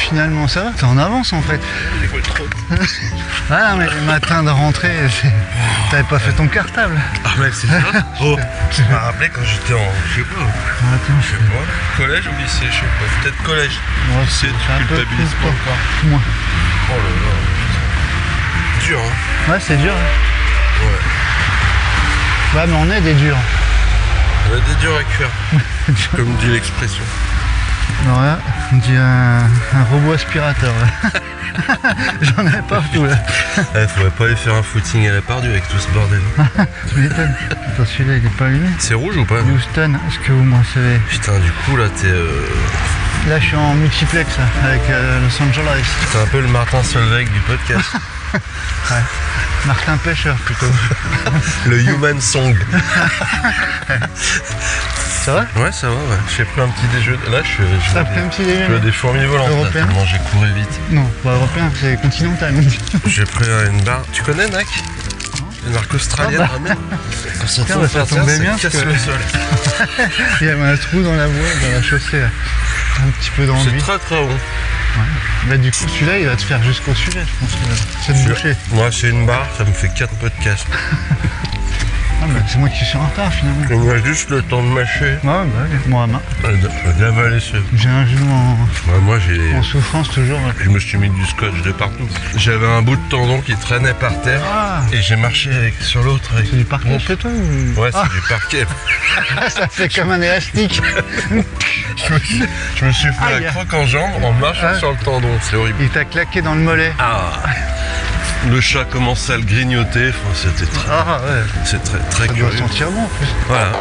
finalement ça va, t'es en avance en fait. J'écoute trop. Ah mais les matins de rentrée, t'avais pas fait ton cartable. Ah mais c'est ça. Oh, tu m'as rappelé quand j'étais en, je sais pas, collège ou lycée, je sais pas, peut-être collège. Ouais, Lycée, tu un peu culpabilises plus pas tôt. encore. Moi. Oh là là, putain. Dur hein. Ouais, c'est dur. Hein. Ouais. Ouais, mais on est des durs. On a des durs à cuire, comme dit l'expression. Alors là, on dit un robot aspirateur. Là. J'en ai partout là. Faudrait pas aller faire un footing à la Pardieu avec tout ce bordel. Tu m'étonnes. Attends, celui-là il est pas allumé. C'est rouge ou pas? Houston, est-ce que vous me recevez? Putain, du coup là t'es Là je suis en multiplex là, avec Los Angeles. t'es un peu le Martin Solveig du podcast. Ouais. Martin Pêcheur plutôt. Le Human Song. Ça va? Ouais, ça va, ouais. J'ai pris un petit déjeuner. Là, je T'as pris un petit je vois déjeuner? des fourmis volantes. Là, Européen? tellement j'ai couru vite. Non, pas européen, c'est continental. J'ai pris une barre. Tu connais NAC? Une marque australienne, Ah bah. vraiment. Quand ça Tiens, tombe bah, ça par terre, tombait ça bien, casse parce que- le sol. Il y avait un trou dans la voie, dans la chaussée. Là. Un petit peu C'est d'envie. très très bon. Bah du coup celui-là il va te faire jusqu'au sujet je pense. C'est de boucher. Moi, c'est une barre, ça me fait 4 podcasts. Ah bah c'est moi qui suis en retard finalement. Il me reste juste le temps de mâcher. Ouais bah oui, moi à main. D'avaler ce. J'ai un genou Moi, j'ai. en souffrance toujours. Ouais. Je me suis mis du scotch de partout. J'avais un bout de tendon qui traînait par terre. Ah, Et j'ai marché sur l'autre avec. c'est du parquet chez toi ou... Ouais, Ah, c'est du parquet. ça fait comme un élastique. Je me suis fait Aïe. la croque en jambe en marchant Ah. sur le tendon, c'est horrible. Il t'a claqué dans le mollet. Ah. Le chat commençait à le grignoter, enfin, c'était très, Ah ouais. c'est très Ça doit curieux. sentir bon en plus. Voilà.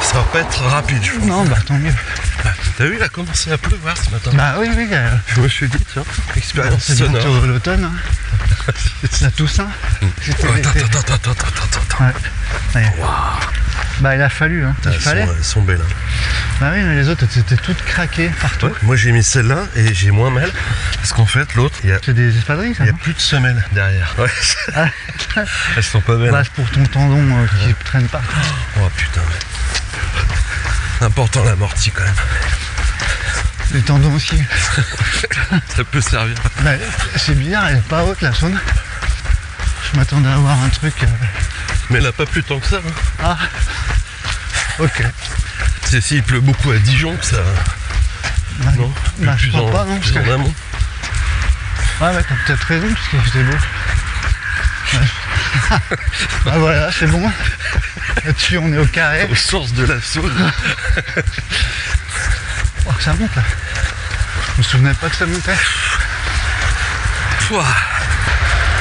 Ça va pas être rapide, je pense. Non bah tant mieux. T'as vu, il a commencé à pleuvoir ce matin. Bah oui oui. Je me suis dit, tiens, expérience C'est sonore. bientôt l'automne. Hein. La Toussaint. C'était Oh, l'été. attends. Ouais. Ouais. Bah il a fallu hein. Il fallait. Elles sont belles. Hein. Bah oui mais les autres c'était toutes craquées partout. Ouais, moi j'ai mis celle-là et j'ai moins mal. Parce qu'en fait, l'autre, il y a C'est des espadrilles ça Il n'y a non plus de semelles derrière. Ouais. Ah. Elles sont pas belles. Bah c'est pour ton tendon qui traîne partout. Oh putain. Important l'amorti quand même. Les tendons aussi. Ça peut servir. Bah, c'est bizarre, elle est pas haute la saune. Je m'attendais à avoir un truc. Mais elle a pas plus tant que ça. Hein. Ah ok. C'est s'il pleut beaucoup à Dijon que ça. Bah, Non. bah, je plus crois en, pas non. plus Parce en que... amont. Ouais bah t'as peut-être raison parce que c'était beau. Ouais. Ah voilà, c'est bon. Là-dessus on est au carré. Aux sources de la Saône. Oh, ça monte là. Je me souvenais pas que ça montait. Pouah.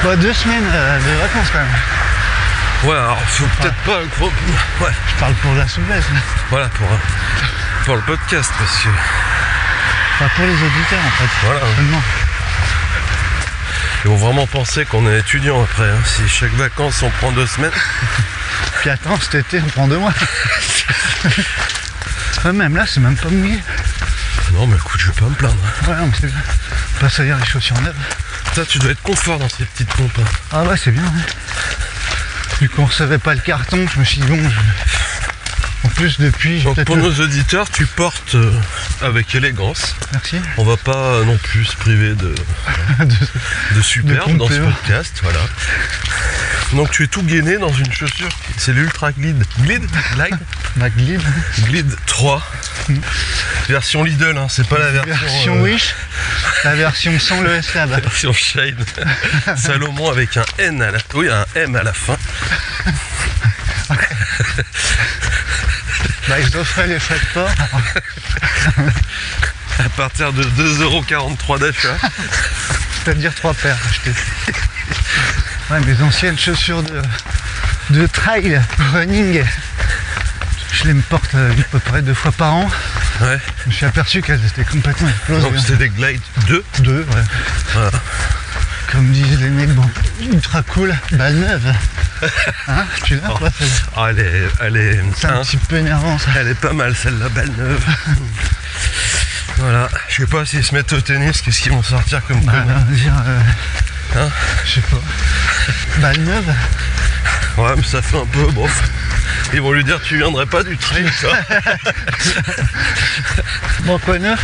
Bah 2 semaines de vacances quand même. Ouais, alors faut peut-être pas un gros. Ouais, Je parle pour la souplesse. Là. voilà pour le podcast parce que. Enfin pour les auditeurs en fait. Voilà. Seulement. Ils vont vraiment penser qu'on est étudiant après. Hein. Si chaque vacances on prend 2 semaines. Puis attends, cet été on prend 2 mois. Ouais, même là c'est même pas mouillé. Non mais écoute, je vais pas me plaindre. Hein. Ouais non, mais c'est bien. Pas salir les chaussures neuves. Ça, tu dois être confort dans ces petites pompes. Hein. Ah ouais c'est bien. Ouais. Vu qu'on recevait pas le carton, je me suis dit bon en plus depuis j'ai Donc peut-être pour nos auditeurs, tu portes avec élégance. Merci. On va pas non plus se priver de superbe dans ce complément. podcast, voilà. Donc tu es tout gainé dans une chaussure, c'est l'Ultra Glide. Glide Ma glide. Glide 3. Version Lidl, hein, c'est pas la Version Wish. La version sans le S-Lab. version Shane. Salomon avec un N à la... Oui, un M à la fin. Bah je t'offrais les frais de port. À partir de 2,43€ d'achat. C'est-à-dire 3 paires achetées. Ouais mes anciennes chaussures de trail running. Je les me porte à peu près 2 fois par an. Ouais. Je me suis aperçu qu'elles étaient complètement explosées. Donc c'était des Glide 2. 2, ouais. Voilà. Comme disent les mecs, bon, ultra cool, balle neuve. Hein, tu l'as quoi celle-là? Ah, elle est C'est un hein, petit peu énervant ça. elle est pas mal celle-là, balle neuve. Voilà, je sais pas s'ils se mettent au tennis, qu'est-ce qu'ils vont sortir comme Bah, conneries. dire, Hein Je sais pas. Balle neuve. Ouais, mais ça fait un peu bof. Ils vont lui dire tu viendrais pas du trail, ça. Bon, quoi neuf?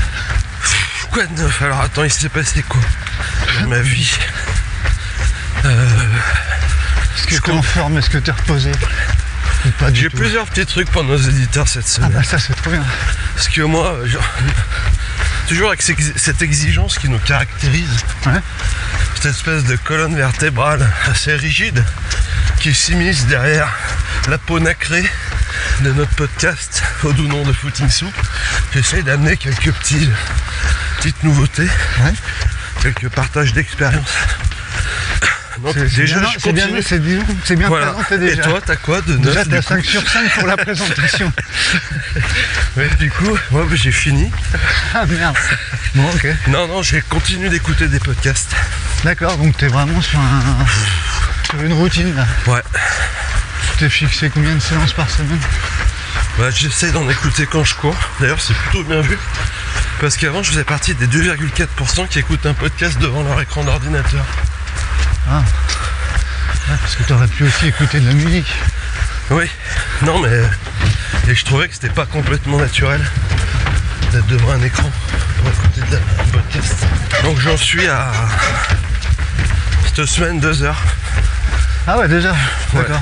Quoi de neuf? Alors attends, il s'est passé quoi dans ma vie? Est-ce que t'es en forme? Est-ce que t'es reposé? Ou pas du J'ai tout? plusieurs petits trucs pour nos éditeurs cette Ah semaine. bah ça c'est trop bien. Parce que moi, toujours avec cette exigence qui nous caractérise, Ouais. cette espèce de colonne vertébrale assez rigide qui s'immisce derrière la peau nacrée de notre podcast au doux nom de Footing Soup, j'essaie d'amener quelques petites nouveautés, Ouais. quelques partages d'expérience. Donc déjà, je c'est bien, continue. c'est bien Voilà. présenté déjà. Et toi, t'as quoi de neuf? Déjà du t'as coup 5 sur 5 pour la présentation. Ouais, du coup, moi j'ai fini. Ah merde. Bon ok. Non, j'ai continué d'écouter des podcasts. D'accord, donc t'es vraiment sur une routine là. Ouais. Tu t'es fixé combien de séances par semaine? Bah, j'essaie d'en écouter quand je cours. D'ailleurs, c'est plutôt bien vu. Parce qu'avant, je faisais partie des 2,4% qui écoutent un podcast devant leur écran d'ordinateur. Ah. Ouais, parce que t'aurais pu aussi écouter de la musique. Oui. Non, mais... Et je trouvais que c'était pas complètement naturel d'être devant un écran pour écouter un podcast. Donc j'en suis à... cette semaine 2 heures. Ah ouais déjà, Ouais. d'accord.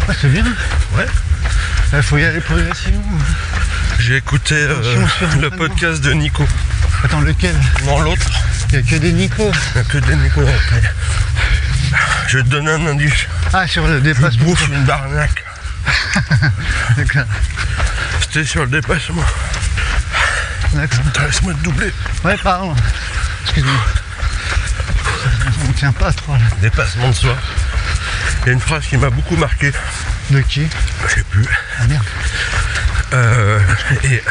Ouais, c'est bien. Ouais. Il faut y aller progressivement. J'ai écouté Attention, sur le l'entraînement. podcast de Nico. Attends, lequel? Non, l'autre. Il n'y a que des Nico. Il n'y a que des Nico. Je vais te donner un indice. Ah, sur le Je dépassement. bouffe une barnaque. D'accord. C'était sur le dépassement. D'accord. Attends, laisse-moi te doubler. Ouais, pardon. Excuse-moi. On tient pas trop là. Dépassement de soi. Il y a une phrase qui m'a beaucoup marqué. De qui? Je sais plus. Ah merde. Et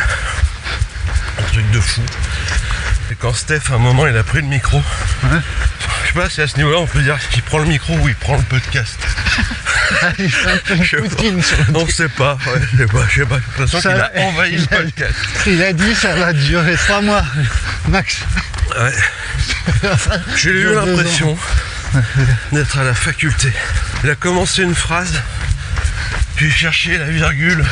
un truc de fou. Et quand Steph, à un moment, il a pris le micro. Ouais. Je sais pas si à ce niveau-là, on peut dire qu'il prend le micro ou il prend le podcast. Ah, il fait un peu une Je sais pas. poutine sur le On sait pas. Ouais, je sais pas. J'ai l'impression Ça qu'il va, a envahi le podcast. Il a dit ça va durer 3 mois. Max. Ouais. J'ai eu Dure 2 l'impression d'être à la faculté. Il a commencé une phrase, puis cherché la virgule,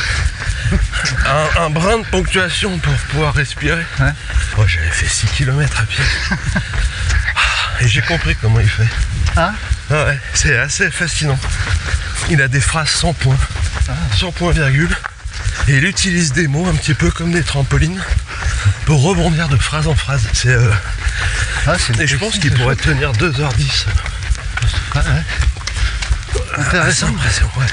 un brin de ponctuation pour pouvoir respirer. Ouais. Oh, j'avais fait 6 km à pied. Et j'ai compris comment il fait. Ah, Ah ouais, c'est assez fascinant. Il a des phrases sans point, sans point virgule, et il utilise des mots un petit peu comme des trampolines pour rebondir de phrase en phrase. C'est c'est et je pense qu'il pourrait tenir 2h10. Ouais, ouais. Assez Intéressant. impressionnant, ouais.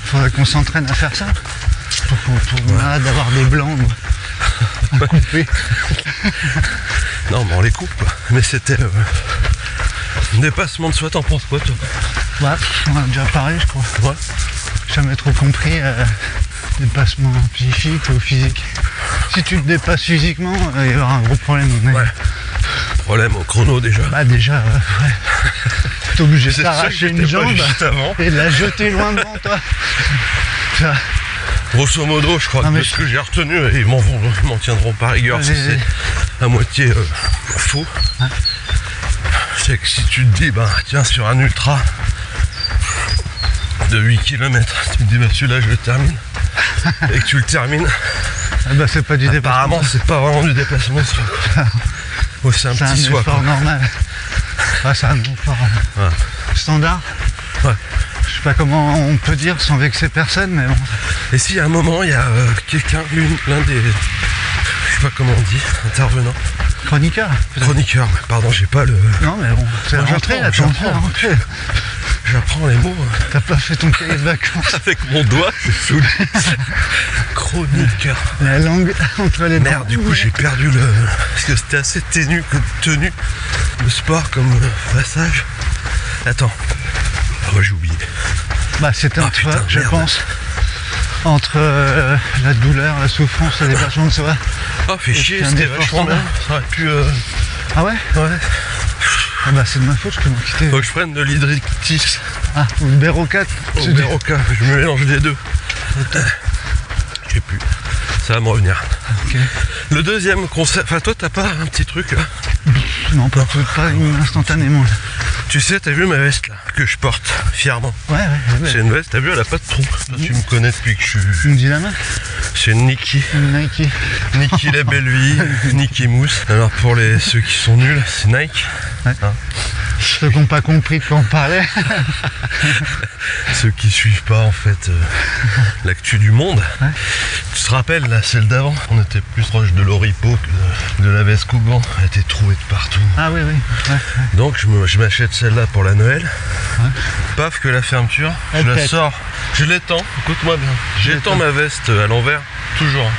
Faudrait qu'on s'entraîne à faire ça. Pour malade d'avoir des blancs. À couper. Non, mais on les coupe, quoi. Mais c'était un dépassement de soi. T'en penses quoi, toi? Ouais, on a déjà parlé, je crois. Ouais. J'ai jamais trop compris dépassement psychique ou physique. Si tu te dépasses physiquement, il y aura un gros problème. Mais... Ouais. Problème au chrono déjà. Bah déjà, ouais. T'es obligé de C'est ça t'arracher que une j'étais pas jambe juste avant. et de la jeter loin devant toi. Ça, Grosso modo, je crois Non, que mais de ce que j'ai retenu, et ils m'en tiendront par rigueur si Allez, allez. c'est à moitié faux. Hein? C'est que si tu te dis, bah tiens, sur un ultra de 8 km, tu te dis, bah celui-là, je le termine. Et que tu le termines, ah bah c'est pas du dépassement. apparemment, c'est pas vraiment du dépassement de soi, quoi. Oh, c'est un C'est un petit soi, effort quoi. normal. Ouais, c'est un effort Ouais. standard. Ouais. Je sais pas comment on peut dire sans vexer personne, mais bon. Et si à un moment, il y a quelqu'un, l'un des, je sais pas comment on dit, intervenant, Chroniqueur. peut-être. chroniqueur, pardon, j'ai pas le... Non mais bon, c'est Moi, rentré là, j'apprends, t'es rentré. J'apprends les mots T'as pas fait ton cahier de vacances. avec mon doigt, je suis saoulé. Chroniqueur. La langue entre les dents. Merde, du coup j'ai perdu le... Parce que c'était assez tenu le sport comme passage. Attends. Ah ouais, j'ai oublié. Bah c'était Ah, entre, putain, je merde. pense, entre la douleur, la souffrance, le dépassement de soi. Oh, fait chier, c'est un c'était effort vachement bien. standard. Ça aurait pu... Ah ouais? Ouais. Ah bah c'est de ma faute, je t'ai quitté. Faut que je prenne de l'hydritis. Ah, ou le Bérocat. Au Béroca, je me mélange les deux. Je sais plus. Ça va me revenir. Ok. Le deuxième concept... Enfin, toi, t'as pas un petit truc là? Non, pas instantanément. Là. Tu sais, t'as vu ma veste là, que je porte fièrement. Ouais, C'est une veste, t'as vu, elle a pas de trou. Toi, tu me connais depuis que je suis... Tu me dis la marque? C'est une Nike. Une Nike. Nike la belle vie, Nike mousse. Alors pour ceux qui sont nuls, c'est Nike. Ouais. Hein, ceux qui n'ont pas compris de quoi on parlait. ceux qui suivent pas en fait l'actu du monde. Ouais. Tu te rappelles là, celle d'avant, on était plus proche de l'Oripo que de la veste Cougan. Elle était trouée de partout. Ah oui, oui. Ouais. Donc je m'achète celle-là pour la Noël. Ouais. Paf que la fermeture, Elle je la pète. sors. Je l'étends, écoute-moi bien. J'étends ma veste à l'envers, toujours.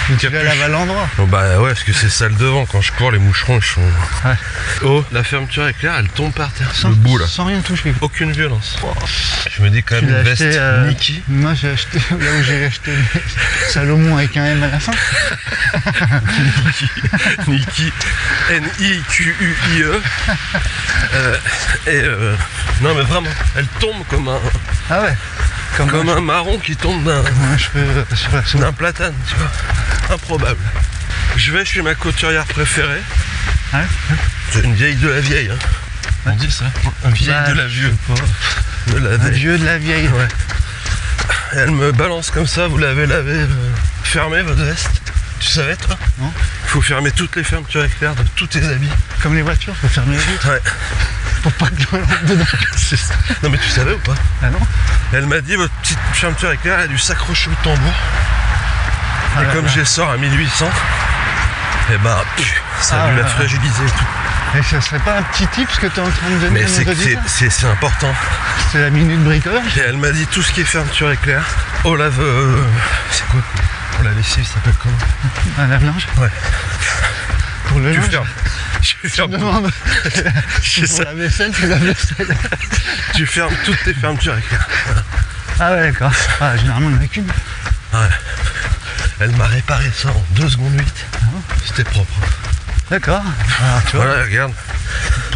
Mais tu la Capuche. laves à l'endroit. Oh bah ouais, parce que c'est ça le devant. Quand je cours, les moucherons ils sont... Ouais. Oh, la fermeture éclair, elle tombe par terre. Le bout là. Sans rien toucher. Aucune violence. Je me dis quand Tu même une l'as veste acheté, Nike. Moi j'ai acheté là où j'ai acheté Salomon avec un M à la fin. Nike, N-I-Q-U-I-E. Non mais vraiment, elle tombe comme Ah ouais. comme un marron qui tombe d'un cheveu sur la soupe. platane, tu vois. Improbable. Je vais chez ma couturière préférée. Ouais. C'est une vieille de la vieille. Hein. On dit ça. Un vieille Bah, de la vieux. je sais pas. De la Un vieille. vieux de la vieille. Ouais. Et elle me balance comme ça, vous l'avez lavé, fermé votre veste. Tu savais toi? Non. Il faut fermer toutes les fermetures éclair de tous tes habits. Comme les voitures, faut fermer les vitres Ouais. pour pas que l'eau rentre dedans. C'est ça. Non mais tu savais ou pas? Ah non. Elle m'a dit votre petite fermeture éclair elle a dû s'accrocher au tambour. Ah Et là comme là. j'ai sort à 1800, et bah ça a dû Ah la là. fragiliser et tout. Et ça serait pas un petit tip ce que tu es en train de donner Mais à nos c'est auditeurs? c'est important. C'est la minute bricolage. Et elle m'a dit tout ce qui est fermeture éclair. Au lave... c'est quoi? Pour la lessive, ça s'appelle comment? Un lave-linge. Ouais. Pour le Tu linge. fermes. Tu fermes, Demande. c'est Pour ça. la vaisselle, c'est la vaisselle. Tu fermes toutes tes fermetures éclair. Ah ouais, d'accord. Ah, généralement, il n'y en a qu'une. Ouais. Elle m'a réparé ça en 2 secondes 8. C'était propre. D'accord. Alors, tu vois. Voilà, regarde.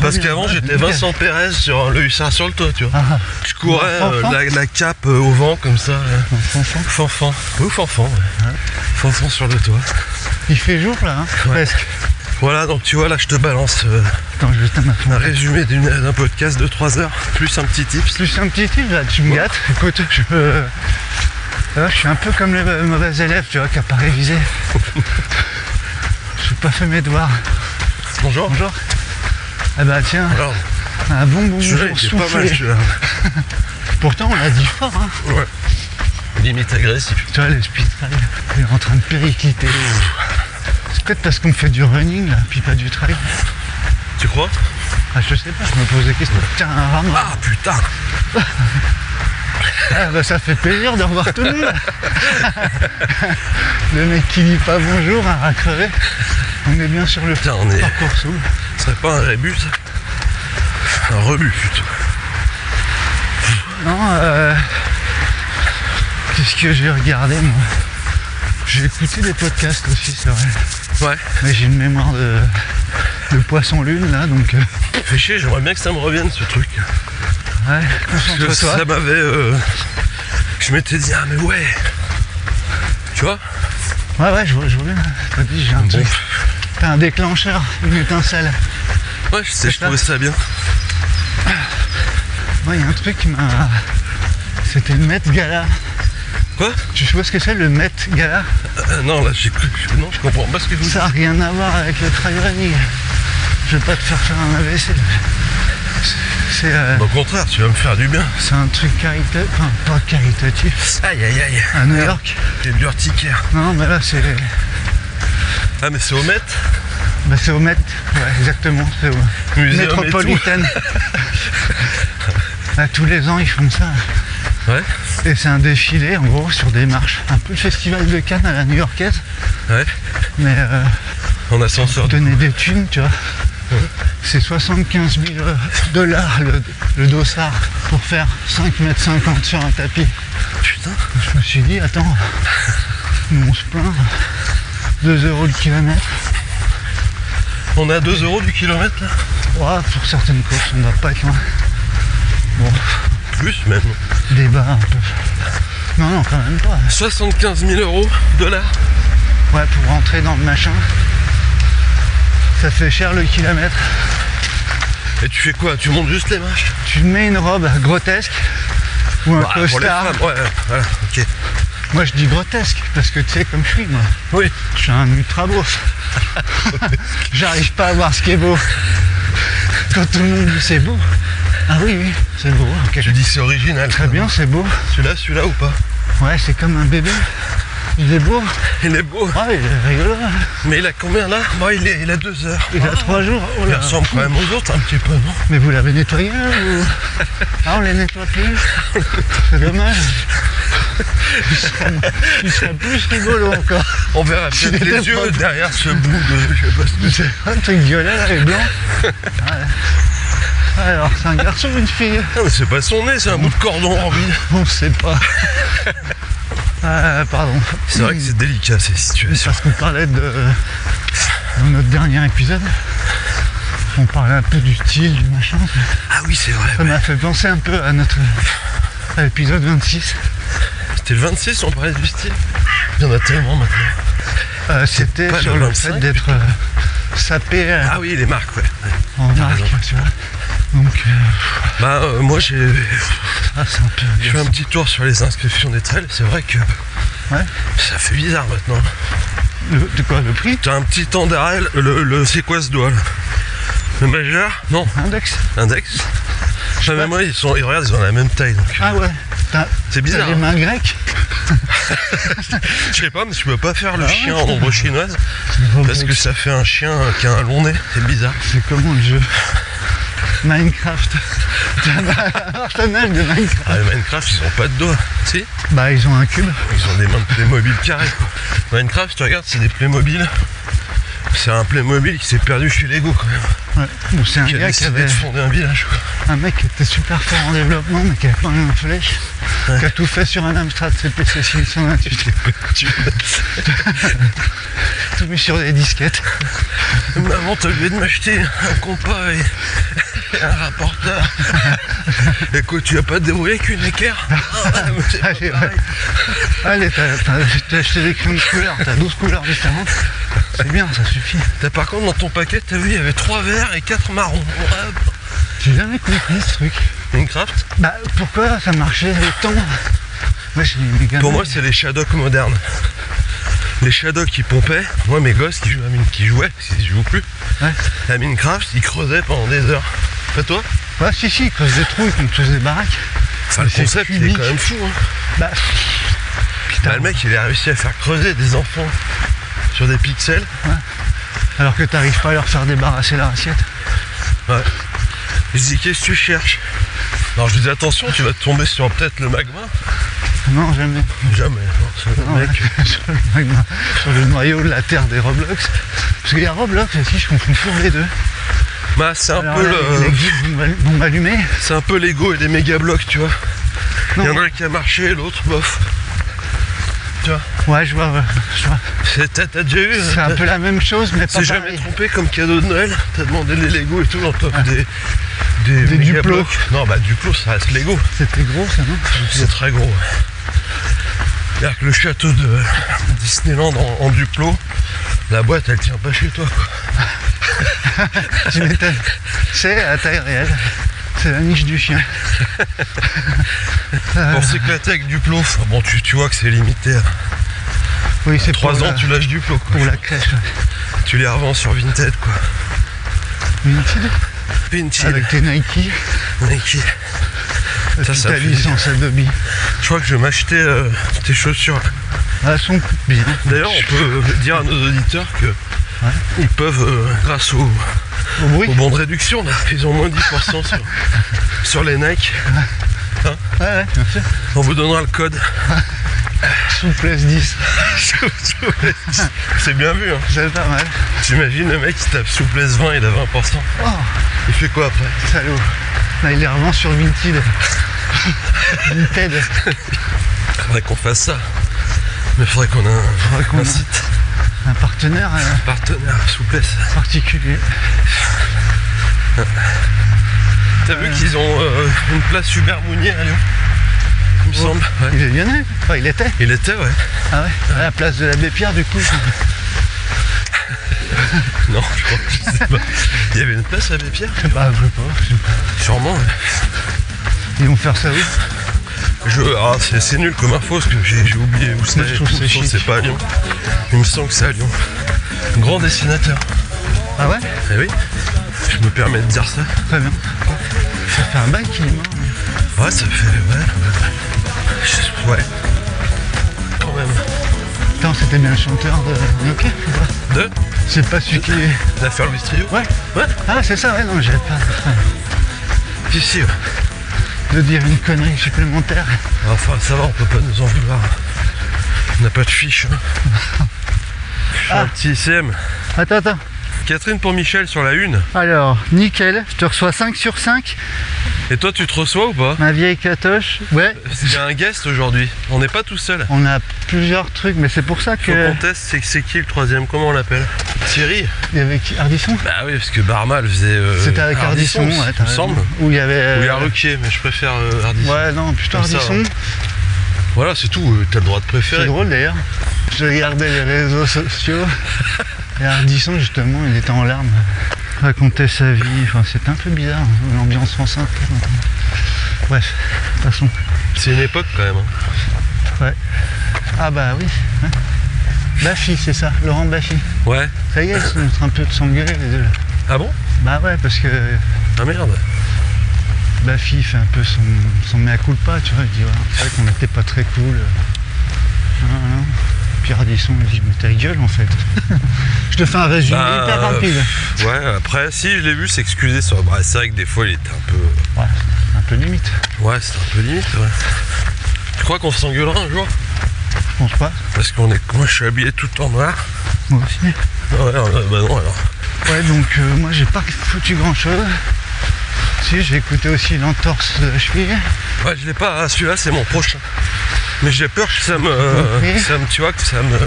Parce bien, qu'avant ouais, j'étais nickel. Vincent Pérez sur le hussard sur le toit, tu vois. Ah, Je courais Fanfan. la cape au vent comme ça. Fanfan. Fanfan. Oui, Fanfan, ouais. Fanfan sur le toit. Il fait jour là, hein, Ouais. presque. Voilà, donc tu vois, là je te balance Attends, je vais éteindre ma un fenêtre. résumé d'un podcast de 3 heures, plus un petit tips. Plus un petit tip là, tu me gâtes. Écoute, je suis un peu comme le mauvais élève, tu vois, qui n'a pas révisé. Je n'ai pas fait mes devoirs. Bonjour. Bonjour. Ah bah tiens, Alors, un bon bonjour celui-là, il est pas mal, soufflé. celui-là. Pourtant, on l'a dit fort, hein. Ouais. Limite agressif. Tu vois, le speed trail, il est en train de péricliter. C'est peut-être parce qu'on fait du running là, puis pas du trail. Tu crois? Ah, je sais pas, je me pose des questions. Tiens, un rame. Ah putain. Ah, bah, ça fait plaisir de revoir tout le monde. Le mec qui dit pas bonjour, un rat crevé. On est bien sur le Putain, on est... parcours sous. Ce serait pas un rébus? Un rebut plutôt. Non, qu'est-ce que j'ai regardé moi? J'ai écouté des podcasts aussi, c'est vrai. Ouais. Mais j'ai une mémoire de poisson lune là, donc Fais chier, j'aimerais bien que ça me revienne ce truc. ouais, Parce que concentre-toi. ça m'avait... Je m'étais dit, ah mais ouais. Tu vois? Ouais, je vois bien. T'as dit, j'ai un Bon. truc. T'as un déclencheur, une étincelle. Ouais, je sais, je ça. trouvais ça bien. Moi, il y a un truc qui m'a. C'était le Met Gala. Quoi? Tu vois ce que c'est le Met Gala? Non, là, non, je comprends pas ce que vous dites. Ça n'a rien à voir avec le trail running. Je vais pas te faire un AVC. Au contraire, tu vas me faire du bien. C'est un truc caritatif, enfin pas caritatif, Aïe, aïe, aïe. à New York. J'ai de l'urticaire. Non, mais là c'est. Ah, mais c'est au Met? Bah, c'est au Met, ouais, exactement. C'est au Muséum et tout. Métropolitaine. Là, tous les ans ils font ça. Ouais, Et c'est un défilé en gros sur des marches. Un peu le festival de Cannes à la new-yorkaise. ouais. Mais En ascenseur. donner des thunes, tu vois. C'est 75 000 dollars le dossard pour faire 5,50 m sur un tapis. Putain. Je me suis dit, attends, nous on se plaint, 2 € le kilomètre. On est à 2 € du kilomètre là? Ouais, pour certaines courses, on ne va pas être loin. Bon, Plus même. débat un peu. Non, quand même pas. 75 000 €, dollars. Ouais, pour rentrer dans le machin. Ça fait cher le kilomètre. Et tu fais quoi? Tu montes juste les marches? Tu mets une robe grotesque ou un Pour les costard. femmes, ouais, voilà, ok. Moi je dis grotesque parce que tu sais comme je suis moi. Oui. Je suis un ultra beau. J'arrive pas à voir ce qui est beau. Quand tout le monde dit c'est beau. Ah oui, oui, c'est beau. Ok. Tu dis c'est original. Très bien, c'est beau. Celui-là ou pas? Ouais, c'est comme un bébé. Il est beau. Il est beau. Ah, il est rigolo. Mais il a combien là? Moi il a 2 heures. Il a 3 jours. Oh Il là. ressemble quand même aux autres un petit peu, non? Mais vous l'avez nettoyé ou... Ah, on les nettoie plus. C'est dommage. Il serait plus rigolo encore. On verra peut-être Il les était yeux pas- derrière ce bout de... Je sais pas ce que c'est. C'est un truc violet là et blanc. Ouais. Alors, c'est un garçon ou une fille? Ah, mais c'est pas son nez, c'est un bout de cordon envie. On sait pas. Pardon. C'est vrai que c'est délicat ces situations. Parce qu'on parlait dans notre dernier épisode. On parlait un peu du style, du machin. Ah oui, c'est vrai. Ça m'a fait penser un peu à l'épisode 26. C'était le 26, on parlait du style. Il y en a tellement maintenant. C'était pas sur le le 25, fait d'être sapé Ah oui, les marques, ouais. en marque, raison. tu vois. Donc, Moi j'ai c'est un peu... fait un petit tour sur les inscriptions des trails. C'est vrai que Ouais. ça fait bizarre maintenant. De quoi, le prix? T'as un petit temps d'arrêt, le c'est quoi ce doigt là? Le majeur? Non, Index? index. Ah, mais moi ils regardent, ils ont la même taille donc. Ah ouais. C'est bizarre. T'as les mains grecques? Je sais pas, mais tu peux pas faire le Ah chien ouais, en ombre chinoise parce que ça fait un chien qui a un long nez. C'est bizarre. C'est comment le jeu? Minecraft. T'as un personnage de Minecraft. Ah, les Minecraft ils ont pas de doigts. Si? Bah, ils ont un cube. Ils ont des mains de Playmobil carrées quoi. Minecraft, tu regardes, c'est des Playmobil. C'est un Playmobil qui s'est perdu chez Lego quand même. Ouais. Donc, c'est un Qui a gars qui décidé avait... de fonder un village quoi. Un mec qui était super fort en développement, mais qui avait pas un flèche. Ouais. Qui a tout fait sur un Amstrad CPC 628. Tout mis sur des disquettes. Maman, t'as oublié de m'acheter un compas et un rapporteur. Et quoi, tu vas pas te débrouiller avec une équerre? Allez, ouais. Allez, t'as acheté des crayons de couleur, t'as 12 couleurs différentes. C'est bien, ça suffit. Par contre, dans ton paquet, t'as vu, il y avait 3 verts et 4 marrons. Ouais. J'ai jamais compris ce truc. Minecraft? Bah, pourquoi ça marchait autant? Moi, j'ai mes gamins. Pour moi, c'est les Shadocks modernes. Les Shadocks qui pompaient. Moi, mes gosses qui jouaient, parce qu'ils jouent plus, Ouais. à Minecraft, ils creusaient pendant des heures. Pas toi? Ouais, si, ils creusent des trous, ils construisent des baraques. Enfin, Mais le concept, c'est il est cubique. quand même fou. Hein. Bah, putain. Bah, le mec, il a réussi à faire creuser des enfants sur des pixels. Alors que t'arrives pas à leur faire débarrasser leur assiette. Ouais. Je dis, qu'est-ce que tu cherches? Alors je lui dis, attention, tu vas tomber sur peut-être le magma. Non, jamais. Jamais. Non, c'est le Non, mec. sur le magma, sur le noyau de la terre des Roblox. Parce qu'il y a Roblox aussi, je confonds toujours les deux. Bah, c'est un Alors peu là, le. les guides vont m'allumer. C'est un peu Lego et les méga blocs, tu vois. Il y en Non. a un qui a marché, l'autre, bof. Tu vois. Ouais, je vois. T'as déjà eu. C'est un peu la même chose, mais pas C'est jamais pareil. trompé comme cadeau de Noël. T'as demandé les Lego et tout, on t'offre des Des méga Duplo. blocs. Non, bah Duplo, ça reste Lego. C'était gros, ça, non? C'est très gros. Ouais. C'est-à-dire que le château de Disneyland en Duplo, la boîte elle tient pas chez toi quoi. Tu m'étonnes. C'est à taille réelle. C'est la niche du chien. Pour s'éclater avec Duplo, enfin, bon tu vois que c'est limité. Oui, c'est 3 pour ans la- tu lâches Duplo quoi. pour la crèche. Tu les revends sur Vinted quoi. Vinted. Vinted. Avec tes Nike. Nike. Et puis ça ta fait licence Adobe. Je crois que je vais m'acheter tes chaussures. Elles sont bien. D'ailleurs on peut dire à nos auditeurs que ils peuvent, grâce au Au bruit. bon de réduction, là, ils ont moins 10% sur les Nike. Ouais, bien sûr. On vous donnera le code. Souplesse 10. C'est bien vu, hein. C'est pas mal. T'imagines le mec qui tape souplesse 20, il a 20%. Oh, Il fait quoi après? salaud. Là, il les revend sur Vinted. Vinted. Faudrait qu'on fasse ça. Mais faudrait qu'on ait Faudrait qu'on un ait- site Un partenaire partenaire souplesse. particulier. T'as vu qu'ils ont une place Hubert Mounier à Lyon? Il me semble. Ouais. Il est lyonnais. Enfin, il était. Il était, ouais. Ah ouais. À la place de l'abbé Pierre, du coup. Non, je sais pas. Il y avait une place à Abbé Pierre? Bah, je sais pas. Sûrement. Ouais. Ils vont faire ça où? C'est nul comme info parce que j'ai oublié où c'est. Moi, je trouve c'est chic. C'est pas à Lyon. Il me semble que c'est à Lyon. Grand dessinateur. Ah ouais? Eh oui. Je me permets de dire ça. Très bien. Ça fait un bail qu'il est mort. Ouais, ça fait. Ouais. Quand même. Attends, c'était bien le chanteur de Ok ou pas? De C'est pas celui qui est... l'affaire Louis Trio. Ouais. Ouais. Ah, c'est ça, ouais, non, j'avais pas Si. de dire une connerie supplémentaire. Enfin, ça va, on peut pas nous en vouloir. On n'a pas de fiche. Hein. Je suis un petit CM. Attends. Catherine pour Michel sur la une. Alors, nickel, je te reçois 5 sur 5. Et toi, tu te reçois ou pas? Ma vieille catoche. Ouais, Il y a un guest aujourd'hui. On n'est pas tout seul. on a plusieurs trucs, mais c'est pour ça Faut que... qu'on teste, c'est qui le troisième? Comment on l'appelle? Thierry? Il y avait qui? Ardisson? Bah oui, parce que Barma, elle faisait. C'était avec Ardisson, ouais, il me semble. Où il y avait... Ou il y a Ruquier, mais je préfère Ardisson. Ouais, non, plutôt Comme ça, Ardisson. Voilà, c'est tout. T'as le droit de C'est préférer. drôle d'ailleurs. Je regardais les réseaux sociaux et Ardisson justement il était en larmes. Racontait sa vie, enfin c'était un peu bizarre, hein, l'ambiance France Inter. Bref, passons. C'est une époque quand même. Hein. Ouais. Ah bah oui. Hein. Baffy, c'est ça, Laurent Baffy. Ouais. Ça y est, ils sont en train un peu de s'engueuler les deux là. Ah bon? Bah ouais, parce que Ah merde. Baffy fait un peu son mea culpa, tu vois, il dit ouais, c'est vrai qu'on n'était pas très cool. Voilà. Puis Ardisson il dit mais ta gueule en fait. Je te fais un résumé hyper rapide. Ouais, après, si je l'ai vu s'excuser sur. Bah, c'est vrai que des fois il était un peu. Ouais, un peu limite. Ouais, c'était un peu limite, ouais. Tu crois qu'on s'engueulera un jour? Je pense pas. Parce qu'on est. Moi je suis habillé tout en noir. Moi aussi. Ouais, bah non alors. Ouais, donc moi j'ai pas foutu grand chose. Si, j'ai écouté aussi l'entorse de la cheville. Ouais, je l'ai pas. Celui-là c'est mon prochain. Mais j'ai peur que ça me. Tu vois, que ça me.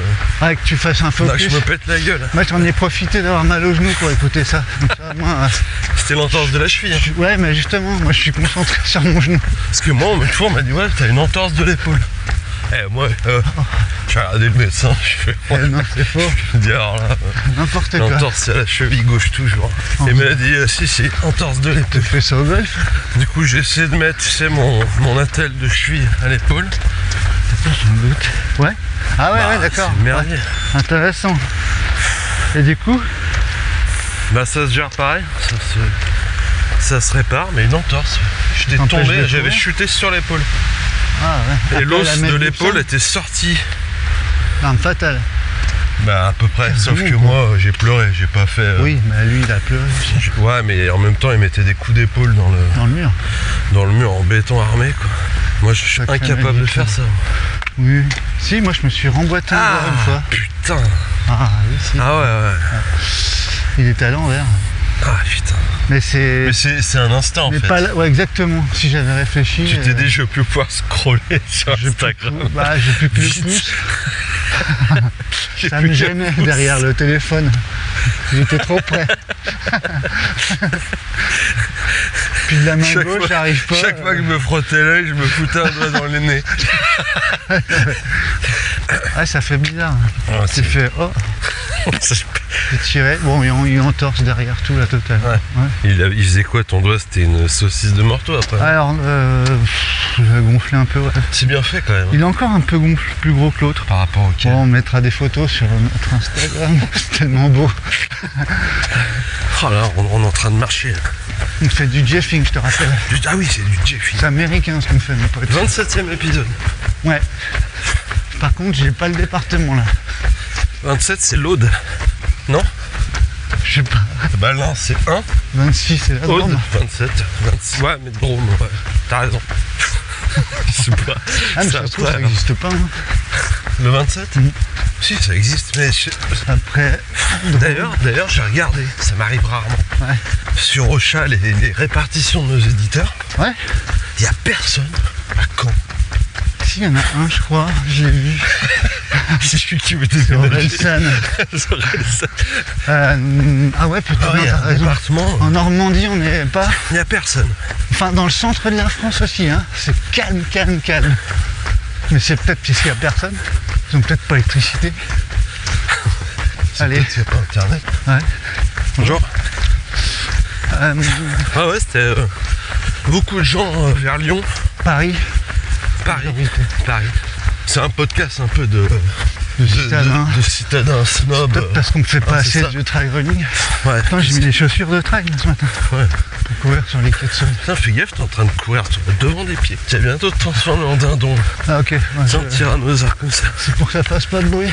Ah, que tu fasses un Là, focus. que je me pète la gueule. Moi j'en ai profité d'avoir mal au genou pour écouter ça. Donc, ça, moi, C'était l'entorse de la cheville. Hein. ouais, mais justement, moi je suis concentré sur mon genou. Parce que moi, une fois, on m'a dit, ouais, t'as une entorse de l'épaule. Eh, moi, j'ai regardé le médecin, je fais. Eh, non, c'est faux. Je dis, alors là, N'importe quoi. l'entorse, c'est à la cheville gauche toujours. Oh. Et il m'a dit, si, entorse de Tu l'épaule. fais ça au golf? Du coup, j'ai essayé de mettre, tu sais, mon attelle de cheville à l'épaule. Sans doute. Ouais. Ah ouais, ouais, d'accord. C'est merveilleux. Ouais. Intéressant. Et du coup, Bah, ça se gère pareil. Ça se répare, mais une entorse. J'étais t'empêche de tombé, j'avais courir chuté sur l'épaule. ah ouais. Et Après, l'os la de mettre l'épaule Gibson, était sorti. arme fatale. Bah, à peu près. Sauf bon, que quoi. moi, j'ai pleuré, j'ai pas fait. Oui, mais lui il a pleuré aussi. Ouais, mais en même temps, il mettait des coups d'épaule Dans le mur. dans le mur en béton armé, quoi. Moi, je suis Sacré incapable de magnifique. faire ça. Oui. Si, moi je me suis remboîté un doigt une fois. Putain. Ah oui, si. Ah ouais. Il était à l'envers. Ah putain. Mais c'est. Mais c'est un instant en Mais fait. pas là- ouais, exactement. Si j'avais réfléchi. Tu t'es dit, je vais plus pouvoir scroller sur j'ai plus Instagram. bah, j'ai plus que le Vite. pouce. J'ai Ça plus me que gênait le pouce. derrière le téléphone. J'étais trop près. Puis de la main Chaque gauche, fois- j'arrive pas. Chaque fois que je me frottais l'œil, je me foutais un doigt dans le nez. Ah, ça fait bizarre. Ah, Tu fais, oh, tu tirais. Bon, il entorse derrière tout la totale. Ouais. Il faisait quoi ton doigt? C'était une saucisse de morteau après. Alors, j'ai gonflé un peu, ouais. C'est bien fait quand même. Il est encore un peu plus gros que l'autre. Par rapport au Bon, on mettra des photos sur notre Instagram. C'est tellement beau. Oh là, on est en train de marcher. Là. On fait du jeffing, je te rappelle. Ah oui, c'est du Jeffy. C'est américain ce qu'on fait, mes potes. 27e épisode. Ouais. Par contre, j'ai pas le département là. 27, c'est l'Aude. Non? Je sais pas. Bah là, c'est 1. 26, c'est la Aude. Drôme. 27. 26. Ouais, mais Drôme, ouais. T'as raison. C'est pas. Ah, mais c'est ça se trouve, après, ça alors. n'existe pas. Hein. Le 27? Si, ça existe, mais Après. d'ailleurs, j'ai regardé, ça m'arrive rarement. Ouais. Sur Ocha, les répartitions de nos éditeurs, Ouais. il n'y a personne à Caen. Si, il y en a un, je crois. Je l'ai vu. C'est celui qui me Sur déménager. Relsan. Sur Relsan. Ah ouais, peut-être, Ah oui, non, il y a t'as un raison. département, En Normandie, on n'est pas. il n'y a personne. Enfin, dans le centre de la France aussi, hein. C'est calme, calme, calme. Mais c'est peut-être parce qu'il n'y a personne. Ils n'ont peut-être pas l'électricité. C'est Allez. peut-être qu'il n'y a pas internet. Ouais. Bonjour. Euh, Ah ouais, c'était beaucoup de gens vers Lyon. Paris. Paris. Majorité. Paris. C'est un podcast un peu de citadins. de citadins snob. Peut-être parce qu'on ne fait pas c'est assez ça. de trail running. Ouais. Attends, j'ai mis des chaussures de trail ce matin Ouais. pour courir sur les quais de soleil. Putain, fais gaffe, t'es en train de courir devant des pieds. Tu vas bientôt te transformer en dindon. Ah ok, ouais, C'est un tyrannosaure comme ça. c'est pour que ça fasse pas de bruit.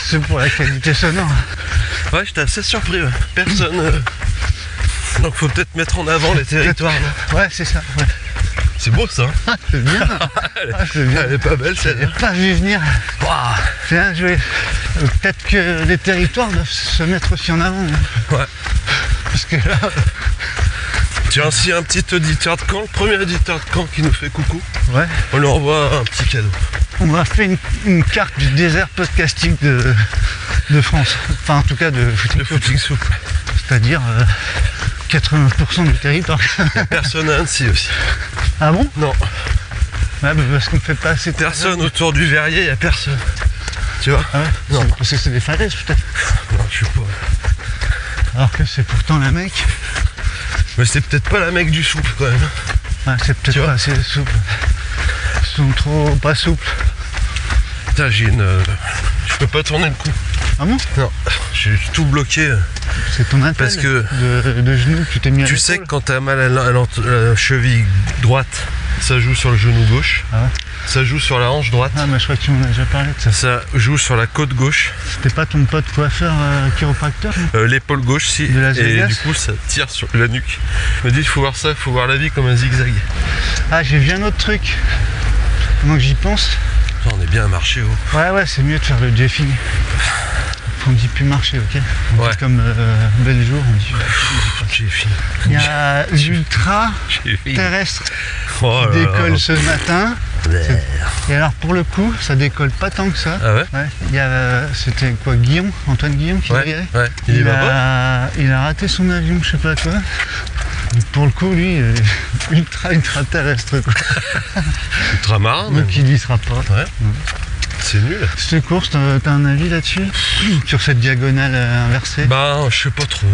C'est pour la qualité sonore. Ouais, j'étais assez surpris. Ouais. Personne. Donc faut peut-être mettre en avant les territoires. Non Ouais, c'est ça. Ouais. C'est beau ça. Hein. Ah, c'est bien. Ah, c'est bien. Elle est pas belle J'ai celle-là. pas vu venir. Waouh. Bien joué. Peut-être que les territoires doivent se mettre aussi en avant. Hein. Ouais. Parce que là, Tu as ainsi un petit auditeur de Caen, le premier auditeur de Caen qui nous fait coucou. ouais, On lui envoie un petit cadeau. on m'a fait une carte du désert podcastique de France. Enfin, en tout cas, de Le footing. footing souple. C'est-à-dire 80% du territoire. Personne à Annecy aussi. Ah bon? Non. Ouais, bah parce qu'on ne fait pas assez de Personne autour du verrier, il n'y a personne. Tu vois? Ah ouais? Non. C'est parce que c'est des falaises peut-être. Non, je sais pas. Alors que c'est pourtant la mec. Mais c'est peut-être pas la mec du souple quand même. Ouais, c'est Tu peut-être vois? pas assez souple. Ils sont trop pas souples. Putain, j'ai une. Je peux pas tourner le cou. Ah bon? Non. J'ai tout bloqué. C'est ton appel Parce que de genou que tu t'es mis à Tu sais que l'épaule. quand t'as mal à la cheville droite, ça joue sur le genou gauche. Ah ouais? Ça joue sur la hanche droite. Ah mais je crois que tu m'en as déjà parlé de ça. Ça joue sur la côte gauche. C'était pas ton pote coiffeur chiropracteur? Non L'épaule gauche, si. De Las Et Vegas. du coup, ça tire sur la nuque. Il me dit, il faut voir ça, il faut voir la vie comme un zigzag. Ah, j'ai vu un autre truc. Pendant que j'y pense. Putain, on est bien à marcher, oh. Ouais, c'est mieux de faire le jeffing. On dit plus marcher, ok? On Ouais. dit comme bel jour, on dit. J'ai fini. Il y a l'ultra J'ai fini. terrestre Oh qui là là. décolle ce matin. Ouais. Et alors pour le coup, ça décolle pas tant que ça. Ah ouais? Ouais. Il y a, c'était quoi, Guillaume, Antoine Guillaume qui Ouais, derrière. ouais. Il y va pas? Il a raté son avion, je sais pas quoi. Donc, pour le coup, lui, ultra terrestre quoi. Ultramarin, même. Donc il y sera pas. Ouais. C'est nul. Cette course, t'as un avis là-dessus? Sur cette diagonale inversée? Ben, je sais pas trop.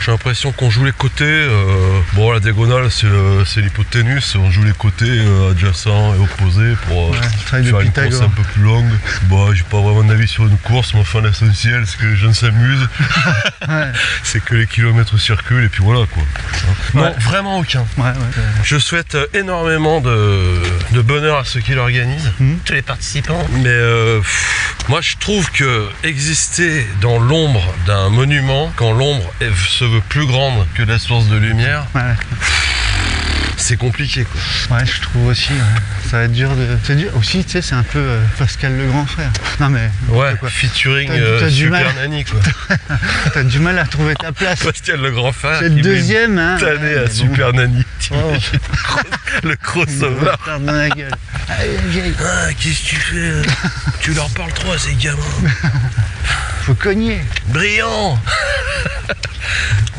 J'ai l'impression qu'on joue les côtés. Bon, la diagonale, c'est l'hypoténuse. On joue les côtés adjacents et opposés pour Ouais, le travail de faire une course Pythagore. un peu plus longue. Bon, j'ai pas vraiment d'avis sur une course, mais enfin, l'essentiel, c'est que les jeunes s'amusent. Ouais, C'est que les kilomètres circulent et puis voilà quoi. Non, Ouais. vraiment aucun. ouais. Je souhaite énormément de bonheur à ceux qui l'organisent, tous les participants. Mais moi je trouve que exister dans l'ombre d'un monument, quand l'ombre se veut plus grande que la source de lumière, Ouais, c'est compliqué quoi. ouais, je trouve aussi. Ouais. Ça va être dur de. C'est dur aussi, tu sais, c'est un peu Pascal le grand frère. Non mais. Ouais, quoi. featuring T'as du Super mal. Nanny quoi. T'as du mal à trouver ta place. Pascal le grand frère. C'est le deuxième, hein. Tanné Ouais, à mais Super Nanny. Oh. Le crossover. Bon, dans la gueule. Allez, vieille. Ah, qu'est-ce que tu fais Tu leur parles trop à ces gamins. Faut cogner. Brillant.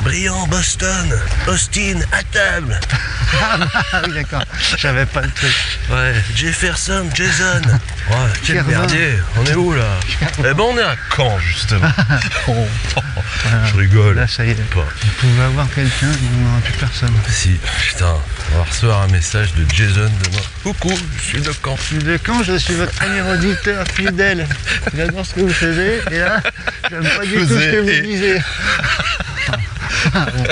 Brillant, Boston, Austin, à table. Ah oui, d'accord. J'avais pas le truc. Ouais, Jefferson, Jason. Ouais, quel Pierre merdier. On est où là? Eh ben on est à Caen justement. Oh. Je rigole. Là, ça y est. Pas. On pouvait avoir quelqu'un, mais on n'aura plus personne. Si, putain, on va recevoir un message de Jason demain. Coucou, je suis de Caen. Je suis de Caen, je suis votre premier auditeur fidèle. J'adore ce que vous faisiez, et là, j'aime pas du tout ce que vous disiez. Ah, bon.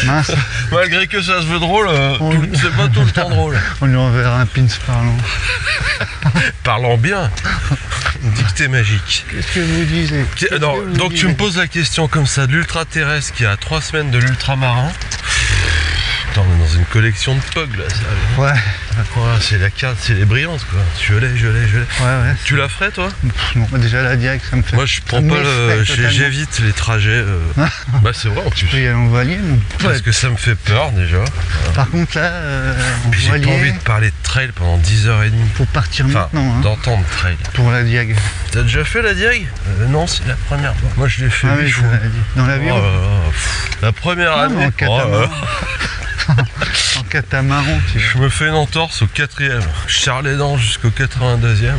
Mince, Malgré que ça se veut drôle, On- c'est pas tout le temps drôle. on lui enverra un pins parlant. Parlant bien, dictée magique. Qu'est-ce que vous disiez? Non, donc tu me poses la question comme ça, de l'ultra-terrestre qui a 3 semaines de l'ultramarin. Putain, on est dans une collection de POG là, ça. Ouais, Voilà, c'est la carte, c'est les brillantes quoi. Je l'ai. ouais. Tu la ferais toi? Pff, non, déjà la diag, ça me fait. Moi je prends ça pas m'effraie le. totalement. J'évite les trajets. Bah c'est vrai en Tu peux plus. y aller en voilier, non? Parce que ça me fait peur déjà. Par contre, là, en Puis j'ai pas envie voilier, de parler de trail pendant 10h30. faut partir Enfin, maintenant, hein, d'entendre trail. pour la diag. T'as déjà fait la diag? Non, c'est la première fois. Moi je l'ai fait Ah 8 oui, fois. ça l'a dit. Dans Oh l'avion? là là, la première Non, mais année. en catamaran. Oh là là. En catamaran, tu vois. Je me fais une entorse au 4e. Je serre les dents jusqu'au 82e.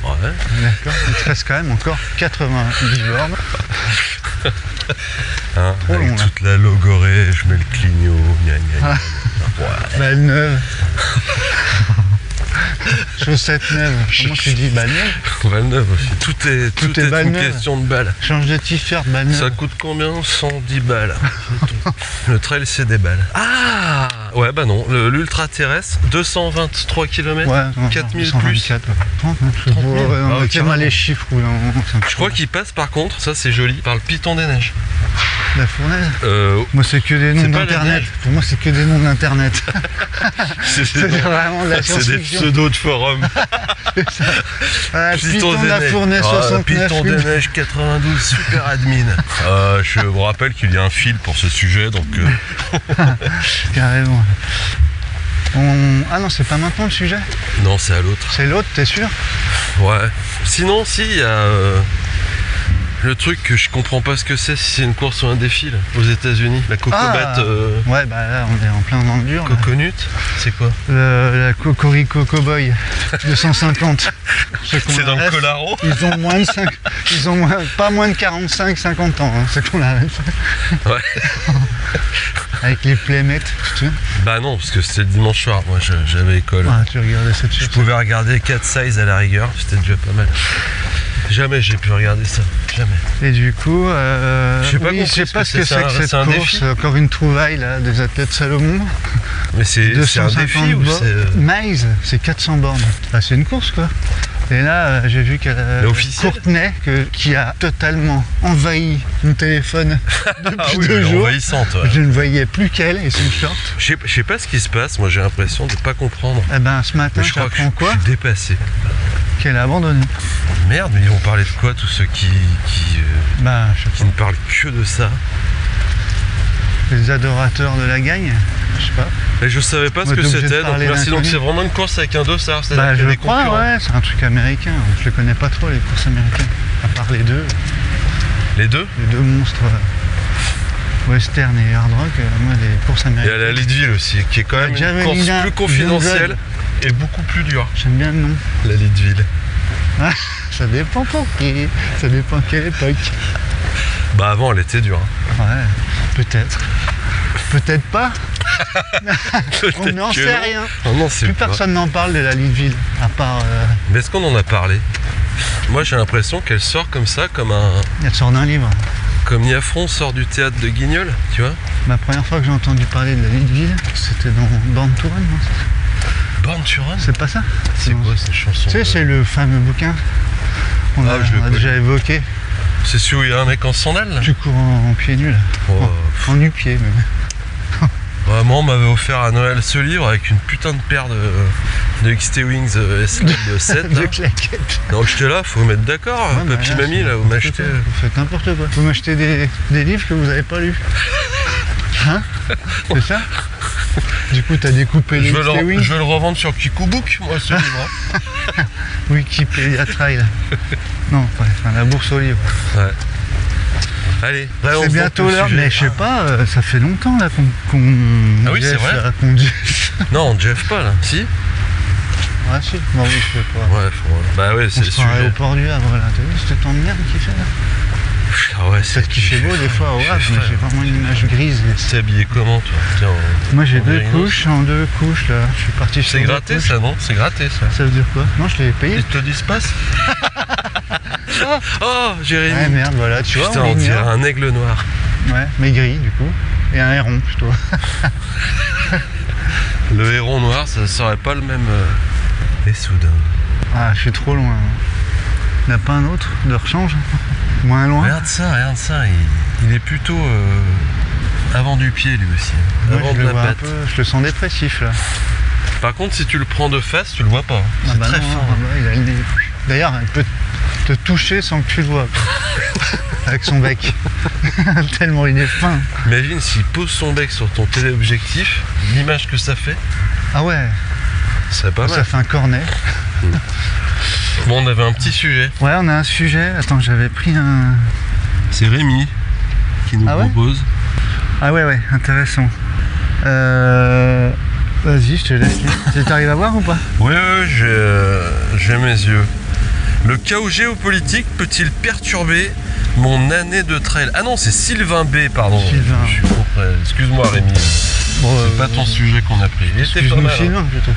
Ouais. D'accord, il te reste quand même encore 90 bornes. Hein, Trop avec long, là. toute la logorée, je mets le clignot, gna gna gna. Ouais. Balle neuve. Chaussettes neuves. Comment tu dis balle neuve? Balle neuve aussi. Tout est balle une neuve. question de balles. Change de t-shirt, balle neuve. Ça coûte combien? 110 balles. Le trail, c'est des balles. Ah ouais, bah non. L'ultra terrestre, 223 km, Ouais, 4000 plus. 124, ouais. 30, hein, je 30 000. vois, ouais, Ah, on ok, tient mal les chiffres. Oui, Je crois qu'il passe par contre, ça c'est joli, par le Piton des Neiges. La fournaise. Moi, c'est que des c'est noms pas la d'internet. neige. Pour moi, c'est que des noms d'internet. C'est C'est vraiment de la c'est des science-fiction. pseudos de forum. Ah, Python de la Neiges. fournaise Ah, 69. Piton des Neiges 92, super admin. Je vous rappelle qu'il y a un fil pour ce sujet, donc Carrément. Ah non, c'est pas maintenant le sujet. non, c'est à l'autre. C'est l'autre, t'es sûr? Ouais. Sinon, si, il y a le truc que je comprends pas ce que c'est, si c'est une course ou un défi là, aux États-Unis. La Cocobate Ouais, bah là, on est en plein dans le dur. là. Coconut, c'est quoi? La Cocorico Cowboy 250. Ceux qu'on C'est dans le arrête, Colaro. Ils ont moins de 5. Ils ont pas moins de 45-50 ans, hein, ceux qu'on arrête. Ouais. Avec les playmates, tu vois. Bah non, parce que c'était le dimanche soir, moi j'avais école. Ah, tu regardais cette Je chose. pouvais regarder 4 size à la rigueur, c'était déjà pas mal. Jamais j'ai pu regarder ça, jamais. Et du coup, J'ai pas oui, compris je sais ce pas que ce que c'est, c'est que c'est cette un course. défi. Encore une trouvaille là, des athlètes Salomon. Mais c'est un 250 défi ou c'est. Maze, c'est 400 bornes. Bah, c'est une course quoi. Et là, j'ai vu qu'elle Mais officielle Courtenay qui a totalement envahi mon téléphone depuis Ah oui, 2 elle est jours. envahissante, ouais. Je ne voyais plus qu'elle et son short. Je sais pas ce qui se passe, moi j'ai l'impression de pas comprendre. Eh ben, ce matin, Mais je crois que j'apprends quoi? je suis dépassé. Qu'elle a abandonné. Merde, mais ils vont parler de quoi tous ceux qui Bah, je sais ne pas. parlent que de ça? Les adorateurs de la gagne, je sais pas. Et je savais pas ce Moi, que t'es obligé de c'était, donc parler merci. Donc d'inconnu. c'est vraiment une course avec un dossard, c'est-à-dire Bah, qu'il y a je des crois, concurrents. ouais, c'est un truc américain. Je les connais pas trop, les courses américaines. À part les deux Les deux. monstres western et hard rock, moi, les courses Il y a américaines. la Leadville aussi, qui est quand même une course Javelina, plus confidentielle Jungle. et beaucoup plus dure. J'aime bien le nom. La Leadville. Ah, ça dépend pour qui. Ça dépend à quelle époque. Bah avant elle était dure. Hein. Ouais, peut-être. Peut-être pas. On Peut-être n'en que sait non. rien. Oh non, c'est Plus pas. personne n'en parle de la Leadville, à part. Mais est-ce qu'on en a parlé? Moi j'ai l'impression qu'elle sort comme ça, Elle sort d'un livre. comme Niafron sort du théâtre de Guignol, tu vois. La première fois que j'ai entendu parler de la Leadville, c'était dans Born to Run, non? Born to Run. C'est pas ça? C'est Non. quoi cette chanson? Tu sais, c'est le fameux bouquin qu'on Ah, a, je le on a connais. déjà évoqué. C'est celui où il y a un mec en sandales là? Tu cours en pieds nus là. Oh, En nu-pied même. Vraiment, on m'avait offert à Noël ce livre avec une putain de paire de XT Wings S-Lab 7. De claquettes. Donc j'étais là, faut vous mettre d'accord, Ouais, mais papy là, mamie c'est là, vous n'importe m'achetez. quoi. Vous faites n'importe quoi. Vous m'achetez des livres que vous n'avez pas lus. Hein? C'est ça? Du coup, t'as découpé les Je veux, XT Wings. je veux le revendre sur Kikobook, moi ce livre. Hein. Wikipédia Trail. Non, enfin, la bourse aux livres. Ouais. Allez, ouais, on C'est se bientôt monte le l'heure, sujet. mais je sais pas, ça fait longtemps là qu'on Ah oui, c'est Jeff, vrai. là, qu'on dit. Non, on Jeff pas là, si? Ah si, bon oui, je sais pas. Ouais, bah ouais, c'est On le se croirait au sujet. port du Havre là, t'as vu cette temps de merde qu'il fait là? Ah ouais, c'est Peut-être qu'il fait beau des fois au Havre, mais j'ai vraiment une image grise. T'es habillé comment toi? Tiens, Moi j'ai en deux mérinos. couches, en 2 couches là, je suis parti sur C'est 2 gratté couches. ça, non? C'est gratté ça. Ça veut dire quoi? Non, je l'ai payé. Ils te le disent pas? Oh, Jérémy. Ouais merde, voilà, tu vois, Putain, on on dirait l'ignore. un aigle noir. Ouais, mais gris du coup. Et un héron plutôt. Le héron noir, ça serait pas le même. Et soudain. Ah, je suis trop loin. Il n'y a pas un autre de rechange? Moins loin? Regarde ça, il est plutôt avant du pied lui aussi. Moi, Avant je de le la vois un patte. peu, je le sens dépressif là. Par contre, si tu le prends de face, tu le vois pas. Ah C'est bah très non, fin. ah bah, il a le nez. D'ailleurs, il peut te toucher sans que tu le vois. quoi. Avec son bec. Tellement il est fin. Imagine s'il pose son bec sur ton téléobjectif, l'image que ça fait, Ah ouais, ça serait pas ça mal. fait un cornet. Bon, on avait un petit sujet. Ouais, on a un sujet. Attends, j'avais pris un. C'est Rémi qui nous Ah ouais propose. Ah ouais, intéressant. je te laisse lire. Tu t'arrives à voir ou pas? Oui, j'ai mes yeux. Le chaos géopolitique peut-il perturber mon année de trail? Ah non, c'est Sylvain B, pardon. Sylvain. Je suis trop près. Excuse-moi Rémi. Bon, C'est pas ton sujet qu'on a pris. Il était pas excuse-nous mal, hein. Sylvain plutôt.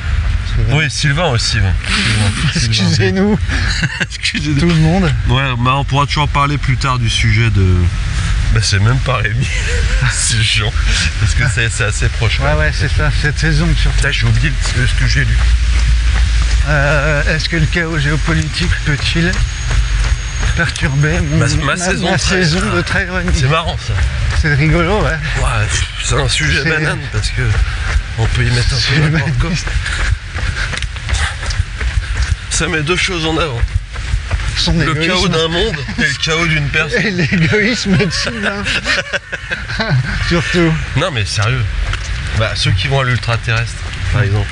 Oui, Sylvain aussi. Ouais. Excusez-nous, Excusez-nous. tout le monde. Ouais, bah on pourra toujours parler plus tard du sujet de... Bah c'est même pas Rémi. C'est chiant. Parce que c'est assez proche. Ouais, c'est ça, cette saison surtout. Putain, j'ai oublié ce que j'ai lu. Est-ce que le chaos géopolitique peut-il perturber ma saison de trail running? C'est marrant ça. C'est rigolo, ouais. Ouais, c'est un sujet C'est- banane parce que on peut y mettre un C'est peu n'importe quoi. humaniste. Ça met deux choses en avant. Son Le égoïsme chaos d'un monde et le chaos d'une personne. et l'égoïsme de Sylvain. Surtout. Non mais sérieux. Bah ceux qui vont à l'ultra-terrestre, par exemple.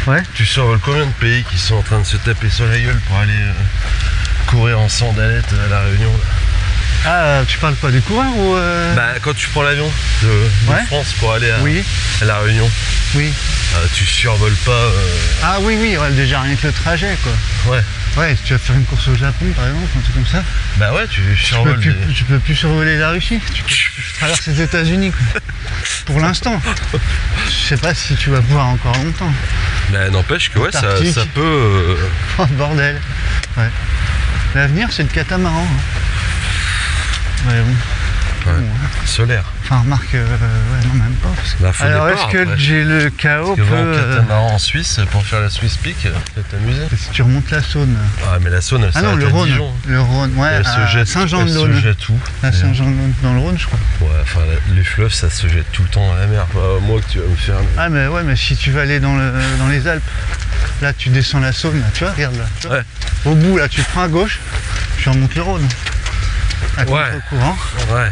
Ouais. Tu survoles combien de pays qui sont en train de se taper sur la gueule pour aller courir en sandalettes à la Réunion là. Ah, tu parles pas du coureur ou Bah quand tu prends l'avion de Ouais. France pour aller Oui, à la Réunion, oui. tu survoles pas. Ah oui, ouais, déjà rien que le trajet, quoi. Ouais. Ouais, si tu vas faire une course au Japon, par exemple, un truc comme ça, Bah ouais, tu survoles tu peux plus survoler la Russie. Tu traverses les États-Unis, quoi. Pour l'instant. Je sais pas si tu vas pouvoir encore longtemps. Bah n'empêche que ouais, ça Antarctique. peut. Oh bordel. Ouais. L'avenir, c'est le catamaran. Hein. Ouais, bon. Ouais. Bon, hein. Solaire. Enfin, remarque, ouais, non, même pas. Parce que... Bah, faut Alors, des est-ce parts, que après. j'ai le chaos Parce que voir peut. un catamaran en Suisse pour faire la Swiss Peak, peut t'amuser. Si tu remontes la Saône. Ah mais la Saône elle Ah non, s'arrête le à Rhône. Dijon. Le Rhône, ouais. Elle À se jette, Saint-Jean-de-Laune. elle se jette où À Saint-Jean-de-Laune, dans le Rhône, je crois. Ouais, enfin les fleuves ça se jette tout le temps dans la mer. Bah, moi que tu vas me faire. Ah, mais ouais, mais si tu vas aller dans les Alpes, là, tu descends la Saône, là, tu vois, regarde là. Tu vois. Ouais. Au bout, là, tu prends à gauche, tu remontes le Rhône. À Ouais. contre-courant. Ouais.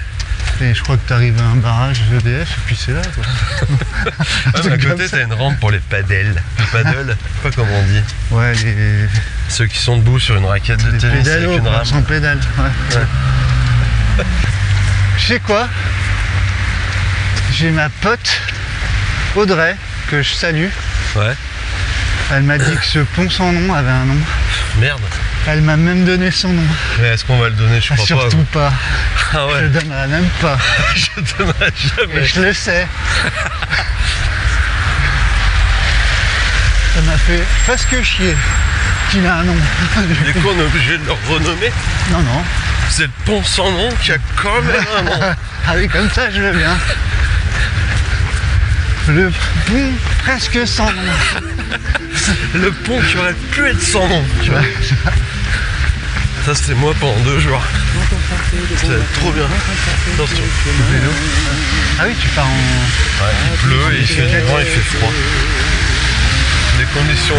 Et je crois que tu arrives à un barrage EDF, et puis c'est là, quoi. Ouais, mais à truc comme côté ça. t'as une rampe pour les padels. Les paddles, je sais pas comment on dit. Ouais, les Ceux qui sont debout sur une raquette de tennis avec pédalos, une quoi, rame. sans pédale. Ouais. Je sais quoi? J'ai ma pote Audrey, que je salue. Ouais. Elle m'a dit que ce pont sans nom avait un nom. Merde. Elle m'a même donné son nom. Mais est-ce qu'on va le donner? Je Ah, crois surtout pas. pas. Ah Je ouais. le donnerai même pas. Je donnerai Et jamais. je le sais. Ça m'a fait presque chier qu'il a un nom. Du coup on est obligé de le renommer. Non, non. C'est le pont sans nom qui a quand même un nom. Ah oui, comme ça, je veux bien. Le pont presque sans nom. Le pont qui aurait pu être sans nom. Tu vois. Ouais. Ça c'était moi pendant 2 jours. C'était trop bien. Attention. Vélo. Ah oui, tu pars en... Ouais, il pleut, il fait du vent, il fait froid. Des conditions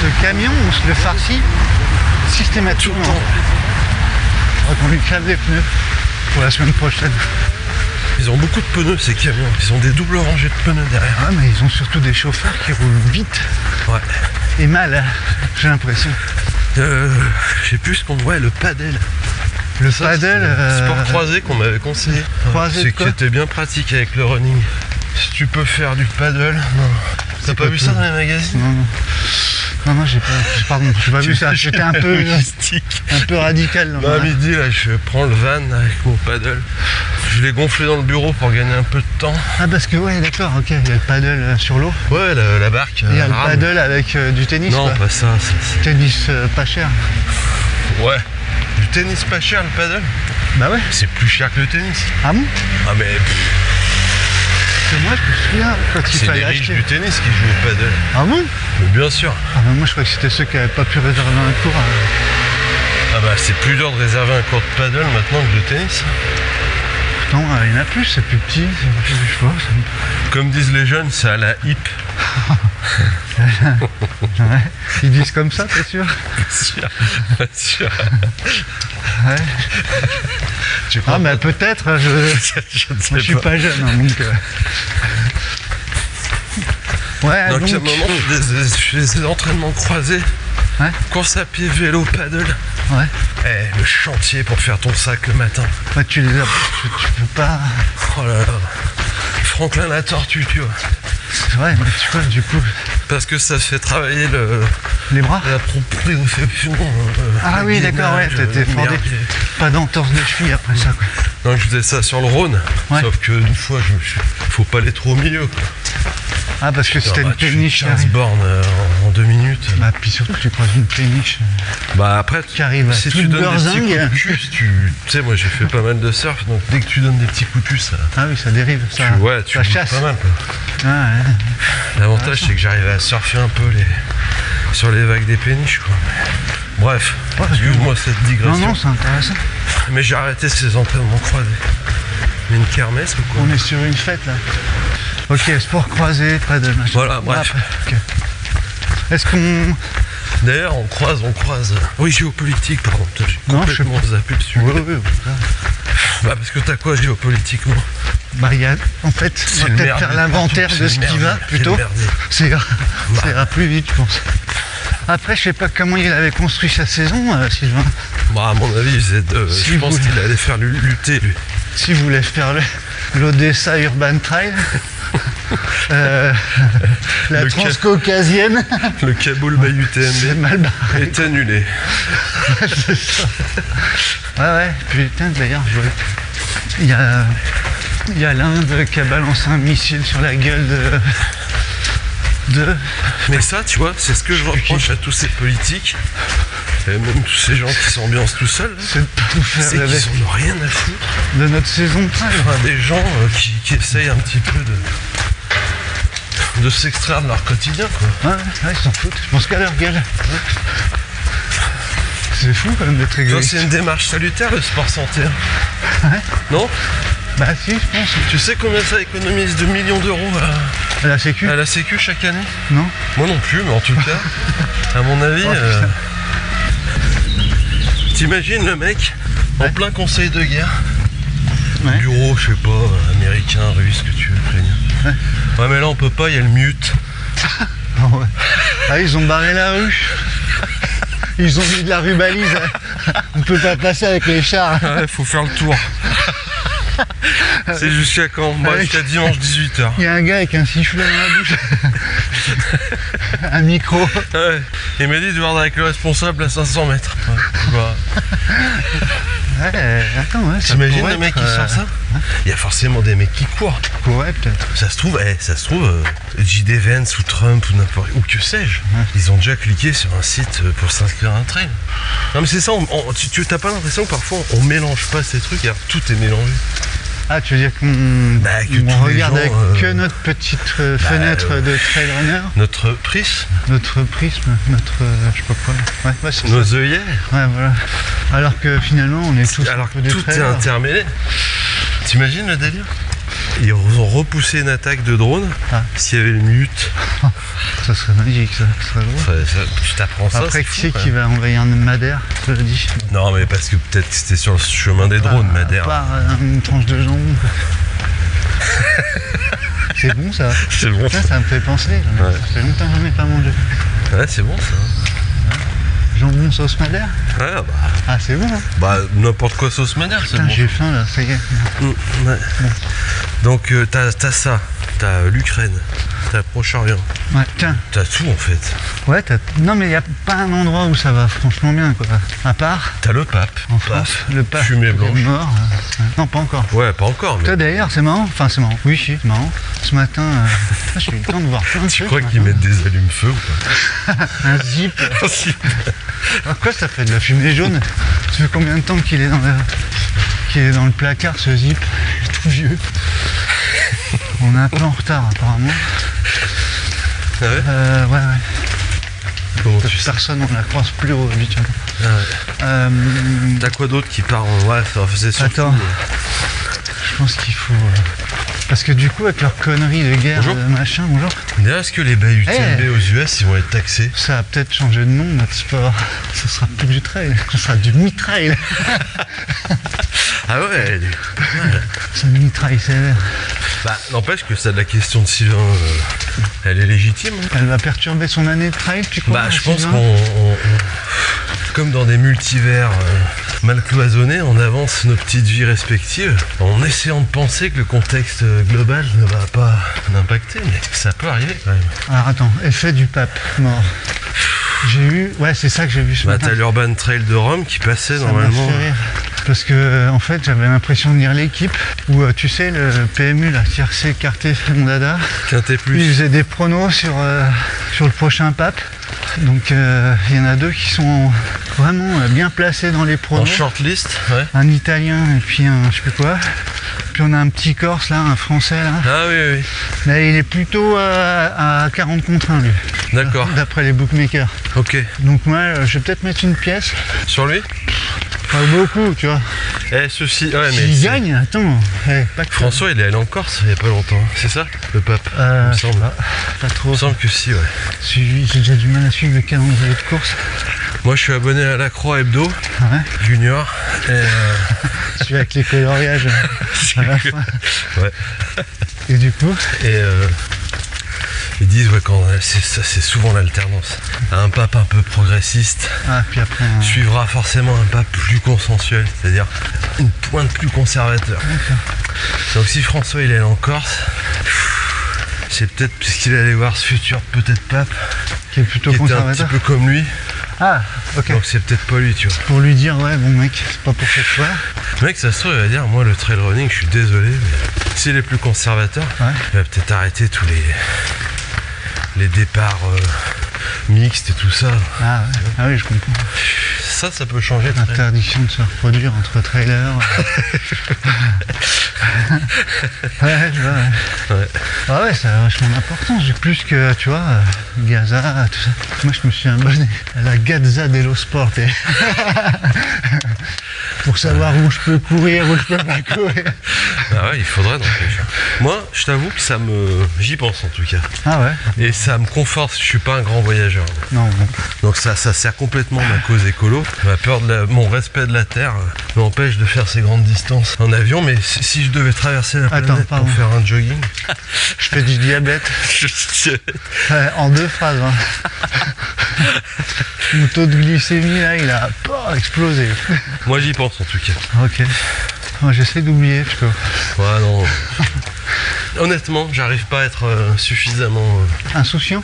Ce camion, on se le farcit tout systématiquement. le temps. On va qu'on lui crève les pneus pour la semaine prochaine. Ils ont beaucoup de pneus ces camions. Ils ont des doubles rangées de pneus derrière. Ouais, mais ils ont surtout des chauffeurs qui roulent vite Ouais. et mal, j'ai l'impression. Je sais plus ce qu'on voit, le paddle. Le Ça, paddle... c'était le sport croisé qu'on m'avait conseillé. Croisé de C'est quoi? que c'était bien pratique avec le running. Si tu peux faire du paddle, non. T'as C'est pas quoi vu tout? ça dans les magazines? Non, non. Non, non, j'ai pas... Pardon, j'ai pas vu ça. J'étais un peu radical. Dans Bah, à ma- midi, là, je prends le van avec mon paddle. Je l'ai gonflé dans le bureau pour gagner un peu de temps. Ah, parce que, ouais, d'accord, ok. Il y a le paddle sur l'eau. Ouais, la barque. Il y a le la rame. paddle avec du tennis, Non, quoi. pas ça. Tennis pas cher. Ouais. Du tennis pas cher, le paddle? Bah ouais. C'est plus cher que le tennis. Ah bon? Ah, mais Parce que moi, je me souviens quand il c'est les fallait riches acheter. du tennis qui jouent au paddle. Ah bon? Mais bien sûr. Ah bah moi, je crois que c'était ceux qui n'avaient pas pu réserver un cours. Ah bah, c'est plus dur de réserver un cours de paddle maintenant que de tennis. Pourtant, il y en a plus, c'est plus petit. C'est plus, je sais pas, Comme disent les jeunes, c'est à la hip. ouais. Ils disent comme ça, t'es sûr? Sûr. Sûr. Ouais. Tu crois Ah bah peut-être, je ne moi, sais je suis pas jeune, hein, donc... Ouais, Donc, donc... à un moment, je fais des entraînements croisés. Ouais. Course à pied, vélo, paddle. Ouais. Eh, le chantier pour faire ton sac le matin. Ouais, tu les as... Tu peux pas... Oh là là. Franklin la tortue, tu vois. C'est vrai, mais tu vois, du coup, Parce que ça fait travailler les bras. la proprioception. Ah le oui, d'accord, ouais, gainage, t'étais fordé. merde. Pas d'entorse de cheville après ça, quoi. Donc je faisais ça sur le Rhône, Ouais. sauf que une fois, faut pas aller trop au milieu. Quoi. Ah, parce que c'était Bah, une tu fais péniche qui 15 arrive. bornes en 2 minutes. Bah, puis surtout, tu croises une péniche. Bah après, Qui arrive à si toute tu donnes des petits berzingue. coups de cul, tu sais, moi j'ai fait pas mal de surf, donc dès que tu donnes des petits coups de puce, ça, Ah oui, ça dérive, ça. tu ça bouges chasse. pas mal. Quoi. Ah, ouais. L'avantage, c'est que j'arrivais à surfer un peu sur les vagues des péniches. Quoi. Bref, Ouais, excuse-moi cette digression. Non, non, c'est intéressant. Mais j'ai arrêté ces entraînements croisés. Mais une kermesse ou quoi? On est sur une fête, là. Ok, sport croisé, pas de machin. Voilà, bref. Ok. Est-ce qu'on... D'ailleurs, on croise. Oui, géopolitique, par contre. J'ai Non, je sais complètement zappé le sujet. Oui, oui, oui. Bah, parce que t'as quoi géopolitiquement? Bah, il y a... En fait, on va le peut-être merdier faire l'inventaire partout, de c'est ce le qui va, merdier, plutôt. c'est le merdier. Ça ira plus vite, je pense. Après, je sais pas comment il avait construit sa saison, Sylvain. Bah, à mon avis, Si je pense vous- qu'il allait faire lutter, lui. Si vous voulez faire l'Odessa Urban Trail, la Le transcaucasienne, Le Kaboul Bayou c'est TMB mal barré. est annulé. C'est ça. Ouais, putain, d'ailleurs, il y a l'Inde qui a balancé un missile sur la gueule de... Mais ça, tu vois, c'est ce que je reproche à tous ces politiques, et même tous ces gens qui s'ambiancent tout seuls, là, C'est de pas nous faire c'est rêver qu'ils en ont rien à foutre. de notre saison de trail. Enfin, des gens qui essayent un petit peu de s'extraire de leur quotidien, quoi. Ouais, ils s'en foutent. Je pense qu'à leur gueule. C'est fou quand même d'être Ça, égoïste. c'est une démarche salutaire, le sport santé. Ouais. Non? Bah si, je pense. Tu sais combien ça économise de millions d'euros La sécu à la Sécu chaque année? Non. Moi non plus, mais en tout cas, à mon avis, Oh, putain. t'imagines le mec en Ouais. plein conseil de guerre, Ouais. bureau, je sais pas, américain, russe, que tu veux, ukrainien. Ouais, mais là on peut pas, il y a le mute. Ah ouais. Ah, ils ont barré la rue. Ils ont mis de la rubalise. On peut pas passer avec les chars. Ouais, faut faire le tour. C'est jusqu'à quand? Bah, Avec- jusqu'à dimanche 18h. Il y a un gars avec un sifflet dans la bouche. Un micro. Ouais. Il m'a dit de voir avec le responsable à 500 mètres. Ouais. Bah, Ouais, attends, ouais. ça t'imagines pourrait le mec être, qui sort ça? Il y a forcément des mecs qui courent. Pourrait peut-être. Ça se trouve, J.D. Vance ou Trump ou n'importe, ou que sais-je, ils ont déjà cliqué sur un site pour s'inscrire à un trail. Non mais c'est ça, tu t'as pas l'impression que parfois on mélange pas ces trucs, alors tout est mélangé. Ah, tu veux dire qu'on Bah, que on tous les regarde gens, avec que notre petite fenêtre de trail runner, Notre prise, notre prisme, notre... je sais pas quoi. Ouais, c'est nos ça. œillères, Ouais, voilà. Alors que finalement, on est tous un alors peu que des tout est trailers. intermêlé. T'imagines le délire? Ils ont repoussé une attaque de drone, Ah. s'il y avait le mute, Ça serait magique, ça serait drôle. tu t'apprends ça. Après, c'est qui fou, c'est quoi. qui va envahir Madère, je le dis. Non mais parce que peut-être que c'était sur le chemin des drones, Madère. Par une tranche de jambon. C'est bon ça. C'est bon Putain, ça. ça me fait penser. Ouais. Ça fait longtemps que j'en ai pas mangé. Ouais, c'est bon ça. Jambon sauce Madère. Ouais, Ah, c'est bon. Hein. bah n'importe quoi sauce Madère, c'est Putain, bon. j'ai faim là, ça y est. Ouais. Donc t'as ça, t'as l'Ukraine, t'as le Proche-Orient, Ouais, tiens. t'as tout en fait. Ouais, non mais il n'y a pas un endroit où ça va franchement bien quoi. À part T'as le pape, en France, le pape fumée qui est blanche. mort. Non, pas encore. Ouais, pas encore, mais Toi d'ailleurs, c'est marrant. Enfin, c'est marrant. Oui, si, c'est marrant. Ce matin, j'ai eu le temps de voir plein de tu trucs. crois ce qu'ils matin. mettent des allumes-feu ou Un zip. pas? Ah, quoi, ça fait de la fumée jaune? Ça fait combien de temps qu'il est dans le placard ce zip? Il est tout vieux. On est un peu en retard apparemment. Ah ouais Ouais. Comment Parce tu que sais? personne, on la croise plus habituellement. Ah ouais. T'as quoi d'autre qui part en... Ouais, ça faisait surtout... Attends. Je pense qu'il faut... Parce que du coup, avec leur connerie de guerre, Bonjour. machin, bonjour, D'ailleurs, est-ce que les bahuts UTMB Eh. aux US, ils vont être taxés? ça a peut-être changé de nom, notre sport. Ce sera plus du trail, ce sera du mi-trail. Ah ouais, C'est un mi-trail sévère. bah n'empêche que ça, de la question de Sylvain, elle est légitime. Hein. Elle va perturber son année de trail, tu crois? Bah je pense Sylvain qu'on... Comme dans des multivers mal cloisonnés, on avance nos petites vies respectives en essayant de penser que le contexte global ne va pas l'impacter, mais ça peut arriver quand même. Alors attends, effet du pape mort. J'ai eu, ouais c'est ça que j'ai vu ce matin. T'as l'Urban Trail de Rome qui passait Ça normalement. m'a fait rire. Parce que en fait j'avais l'impression de lire l'équipe où tu sais le PMU là, Tiercé, Carté, Mondada, Quintet ils plus. faisaient des pronos sur le prochain pape. Donc il y en a deux qui sont vraiment bien placés dans les En pronos. shortlist, ouais. Un Italien et puis un je sais plus quoi. Puis on a un petit Corse là, un Français là. Ah oui, oui, Mais il est plutôt à 40 contre 1 lui, d'accord. d'après les bookmakers. Ok. Donc moi je vais peut-être mettre une pièce. Sur lui. Pas beaucoup, tu vois. Ceci, ouais, mais S'il c'est- gagne, attends, pas que François, il est allé en Corse il y a pas longtemps, c'est ça, le pape, il me je sais semble. pas Il trop. me semble que si, ouais. J'ai déjà du mal à suivre le calendrier de course. Moi, je suis abonné à la Croix Hebdo Ouais. Junior. Et Je suis avec les coloriages à la fin. ouais. Et du coup, Ils disent ouais, quand c'est souvent l'alternance. Un pape un peu progressiste puis après, suivra forcément un pape plus consensuel, c'est-à-dire une pointe plus conservateur. Donc si François il est allé en Corse, c'est peut-être puisqu'il allait voir ce futur peut-être pape qui est plutôt qui était un petit conservateur. peu comme lui. Ah, ok. Donc c'est peut-être pas lui, tu vois. Pour lui dire, ouais, bon mec, c'est pas pour cette fois. Le mec, ça se trouve, il va dire, moi le trail running, je suis désolé, mais s'il est plus conservateur, Ouais. il va peut-être arrêter tous les départs mixtes et tout ça. Ah, ouais. Ah oui, je comprends. Ça peut changer. très- Interdiction de se reproduire entre trailers. Ouais, je vois, ouais. Ouais. Ah ouais, ça a vachement d'importance. J'ai plus que, tu vois, Gaza, tout ça. Moi, je me suis abonné à la Gazza dello Sport. Pour savoir où je peux courir, où je peux pas courir. Ah ouais, il faudrait donc. Moi, je t'avoue que j'y pense en tout cas. Ah ouais? Et ça me conforte, je suis pas un grand voyageur. Non, bon. Donc ça sert complètement ma cause écolo. Ma peur mon respect de la Terre m'empêche de faire ces grandes distances en avion, mais si je devais traverser la planète pardon. pour faire un jogging, Je fais du diabète. En 2 phrases. Hein. Mon taux de glycémie, là, il a explosé. moi j'y pense en tout cas. Ok. Moi, j'essaie d'oublier, plutôt. Ouais, non. Honnêtement, j'arrive pas à être suffisamment Insouciant?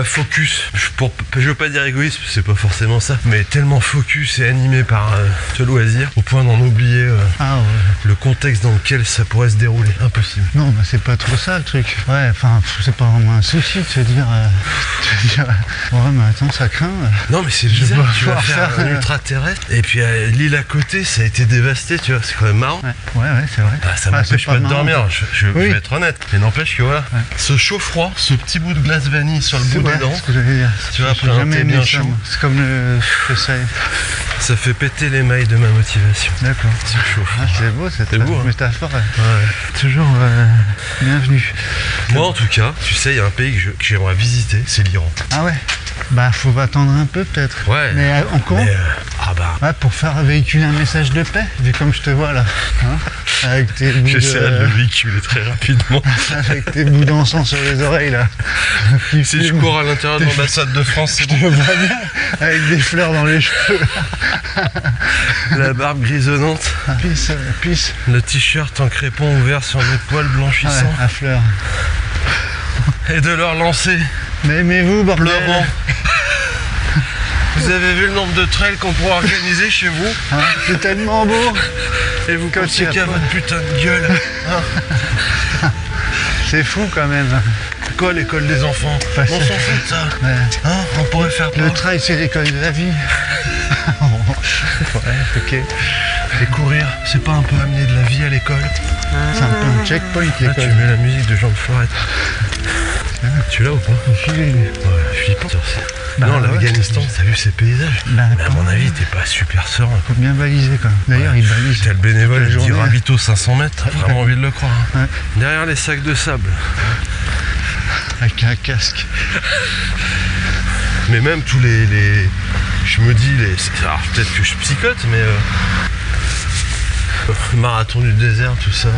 focus. Je veux pas dire égoïste, c'est pas forcément ça, mais tellement focus et animé par ce loisir au point d'en oublier Ah ouais. le contexte dans lequel ça pourrait se dérouler. Impossible. Non, bah, c'est pas trop ça le truc. Ouais, enfin, c'est pas vraiment un souci de se dire. Ouais, mais attends, ça craint. Non, mais c'est Je bizarre. vais Tu vas pouvoir faire faire, un ultra-terrestre et puis l'île à côté, ça a été dévasté, tu vois, c'est quand même marrant. Ouais, c'est vrai. Ah, ça Ah, m'empêche c'est pas de marrant. dormir, je Oui. vais être honnête. Mais n'empêche que voilà, ce chaud-froid, ce petit bout de glace vanille sur le C'est bout vrai, des dents, ce que j'allais dire. Tu vois, J'ai après un jamais thé aimé bien ça, chaud. moi. C'est comme le. Je sais. ça fait péter les mailles de ma motivation. D'accord. Ce chaud Ah, c'est beau cette C'est beau, hein. métaphore. Ouais. Toujours bienvenue. Moi en tout cas, tu sais, il y a un pays que j'aimerais visiter, c'est l'Iran. Ah ouais. Bah, faut attendre un peu peut-être. Ouais. Mais en courant. Mais, ah bah, Ouais, pour faire véhiculer un message de paix, vu comme je te vois là. Hein, avec tes bouts j'essaierai de le véhiculer très rapidement. avec tes bouts d'encens sur les oreilles là. Qui Si je fument. cours à l'intérieur de l'ambassade de France, c'est Je te vois bien avec des fleurs dans les cheveux. la barbe grisonnante, Pisse. le t-shirt en crépon ouvert sur des poils Ouais, blanchissants, à fleurs. et de leur lancer Mais aimez-vous, bordel. Laurent. Vous avez vu le nombre de trails qu'on pourra organiser chez vous Hein, c'est tellement beau. et vous Quand pensez il y a qu'à pas- votre putain de gueule. C'est fou quand même. Quoi l'école des enfants? Bah, On s'en c'est- fout de ça. Ouais. Hein, on pourrait faire Le quoi? trail, c'est l'école de la vie. Ouais, ok. Et courir, c'est pas un peu amener de la vie à l'école? C'est un peu un checkpoint Là tu l'école. mets la musique de Jean de Florette. Tu l'as ou pas? Ouais, flippant. Bah, non, ouais, l'Afghanistan, t'as vu ces paysages? Bah, Mais à mon avis, t'es pas super serein. faut bien baliser quand même. D'ailleurs, Ouais, il balise. T'as le bénévole, toute la il dit journée. ravito 500 mètres, t'as vraiment envie de le croire. Hein. Ouais. Derrière les sacs de sable. Avec un casque. Mais même tous les... Je me dis, alors peut-être que je psychote, mais... le marathon du désert, tout ça.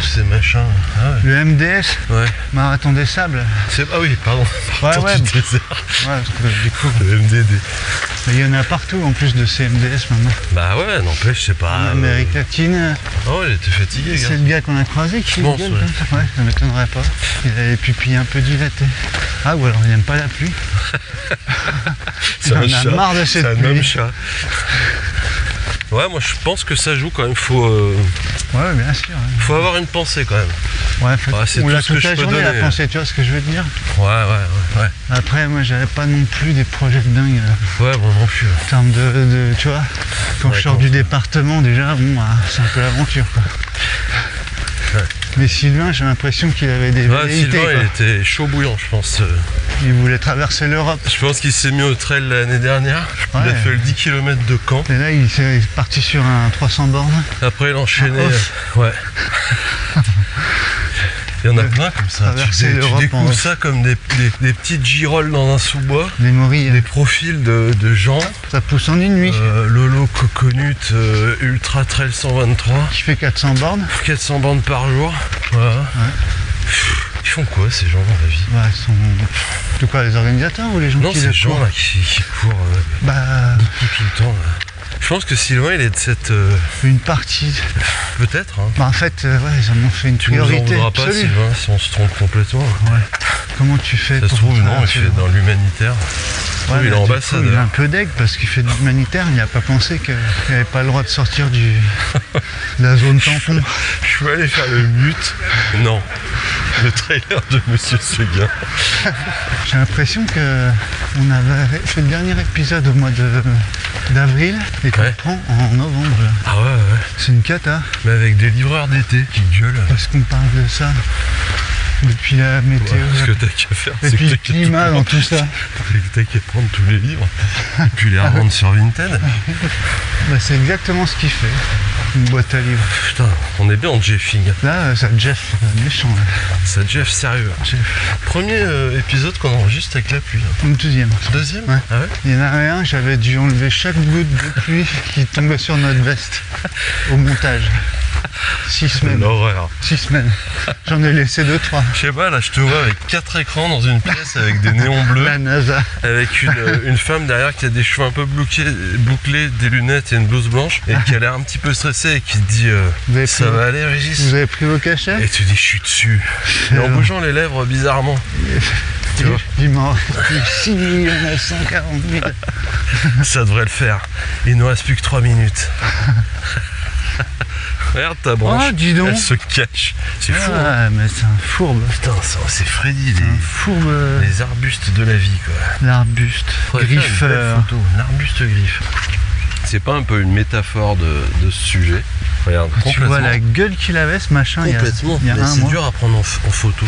ces machins. Ah ouais. Le MDS, Ouais. Marathon des Sables. Ah oui, pardon. Ouais, Tant ouais. du désert. Ouais, parce que du coup, Le MDD. il y en a partout en plus de ces MDS maintenant. Bah ouais, n'empêche, c'est pas. En Amérique latine, Oh, il était fatigué, c'est gars. le gars qu'on a croisé qui pense, gueule ouais. comme ça. Ouais, ça m'étonnerait pas. Il a les pupilles un peu dilatées. Ah, ou alors il n'aime pas la pluie. C'est un On a chat. marre de C'est cette un pluie. homme chat. Ouais, moi je pense que ça joue quand même. Ouais, bien sûr. Ouais. Faut avoir une pensée quand même. Ouais, en fait, Ouais, c'est on tout l'a ce que toute je la peux journée donner. la pensée, tu vois ce que je veux te dire. Ouais. Après, moi, j'avais pas non plus des projets de dingue Ouais, bon non plus. en termes de tu vois. Quand je sors du département, déjà, bon, bah, c'est un peu l'aventure, quoi. Ouais. Mais Sylvain, j'ai l'impression qu'il avait des Ouais, velléités, Sylvain, quoi. il était chaud bouillant, je pense. Il voulait traverser l'Europe. Je pense qu'il s'est mis au trail l'année dernière. Il a Ouais. fait le 10 km de Caen. Et là, il est parti sur un 300 bornes. Après, il enchaînait. off. Ouais. Il y en a plein comme ça. Traverser Tu l'Europe en découvres off. ça comme des petites girolles dans un sous-bois. Les morilles, Des profils de gens. ça pousse en une nuit. Lolo Coconut Ultra Trail 123. Qui fait 400 bornes. 400 bandes par jour. Voilà. Ils font quoi ces gens dans la vie? Bah, ils sont. De quoi, les organisateurs ou les gens Non, qui ces le gens courent là qui courent Bah, tout le temps. Là. Je pense que Sylvain il est de cette. une partie. Peut-être. Hein. Bah, en fait, ouais, ils en ont fait une Tu nous en priorité. voudras pas absolue. Sylvain si on se trompe complètement. Ouais. Comment tu fais Ça se pour trouve, non, il traverser fait l'Europe? dans l'humanitaire. Ouais, il est bah, du coup, ambassadeur. il est un peu deg parce qu'il fait de l'humanitaire, il n'a pas pensé qu'il n'avait pas le droit de sortir de la zone tampon. Je vais aller faire le mute. Non. Le trailer de Monsieur Seguin. J'ai l'impression que on avait fait le dernier épisode au mois d'avril et qu'on Ouais. reprend en novembre. Là. Ah ouais. C'est une cata Mais avec des livreurs d'été qui gueulent. parce qu'on parle de ça depuis la météo. Ce que t'as qu'à faire, et c'est puis que le t'as qu'à climat tout dans prendre. tout ça. C'est que t'as qu'à prendre tous les livres et puis les revendre sur Vinted. Bah, c'est exactement ce qu'il fait. Une boîte à livres. Putain, on est bien en jeffing. Là, ça Jeff, méchant. Là. Ça Jeff sérieux. Jeff. Premier épisode qu'on enregistre avec la pluie. Une deuxième. Deuxième. Ouais. Ah ouais. Il y en avait un, j'avais dû enlever chaque goutte de pluie qui tombait sur notre veste au montage. 6 semaines. L'horreur. 6 semaines. J'en ai laissé 2-3. Je sais pas, là je te vois avec 4 écrans dans une pièce avec des néons bleus, La NASA. avec une femme derrière qui a des cheveux un peu bouclés, des lunettes et une blouse blanche, et qui a l'air un petit peu stressée et qui te dit Vous avez ça pris- va aller Régis? Vous avez pris vos cachets Et tu dis je suis dessus. Et en bougeant les lèvres bizarrement. Tu vois. Il m'en reste plus 6 940 000. Ça devrait le faire. Il ne reste plus que 3 minutes. Regarde ta branche. Oh, dis donc. Elle se cache. C'est fou. Hein. Ah, mais c'est un fourbe. Putain, c'est Freddy, Un fourbe. les arbustes de la vie quoi. L'arbuste. Faudrait faire une belle Griffeur. photo. L'arbuste griffe. C'est pas un peu une métaphore de ce sujet? Regarde, Tu complètement. vois la gueule qu'il avait ce machin il y a, Complètement. il y a Mais un c'est mois. dur à prendre en photo.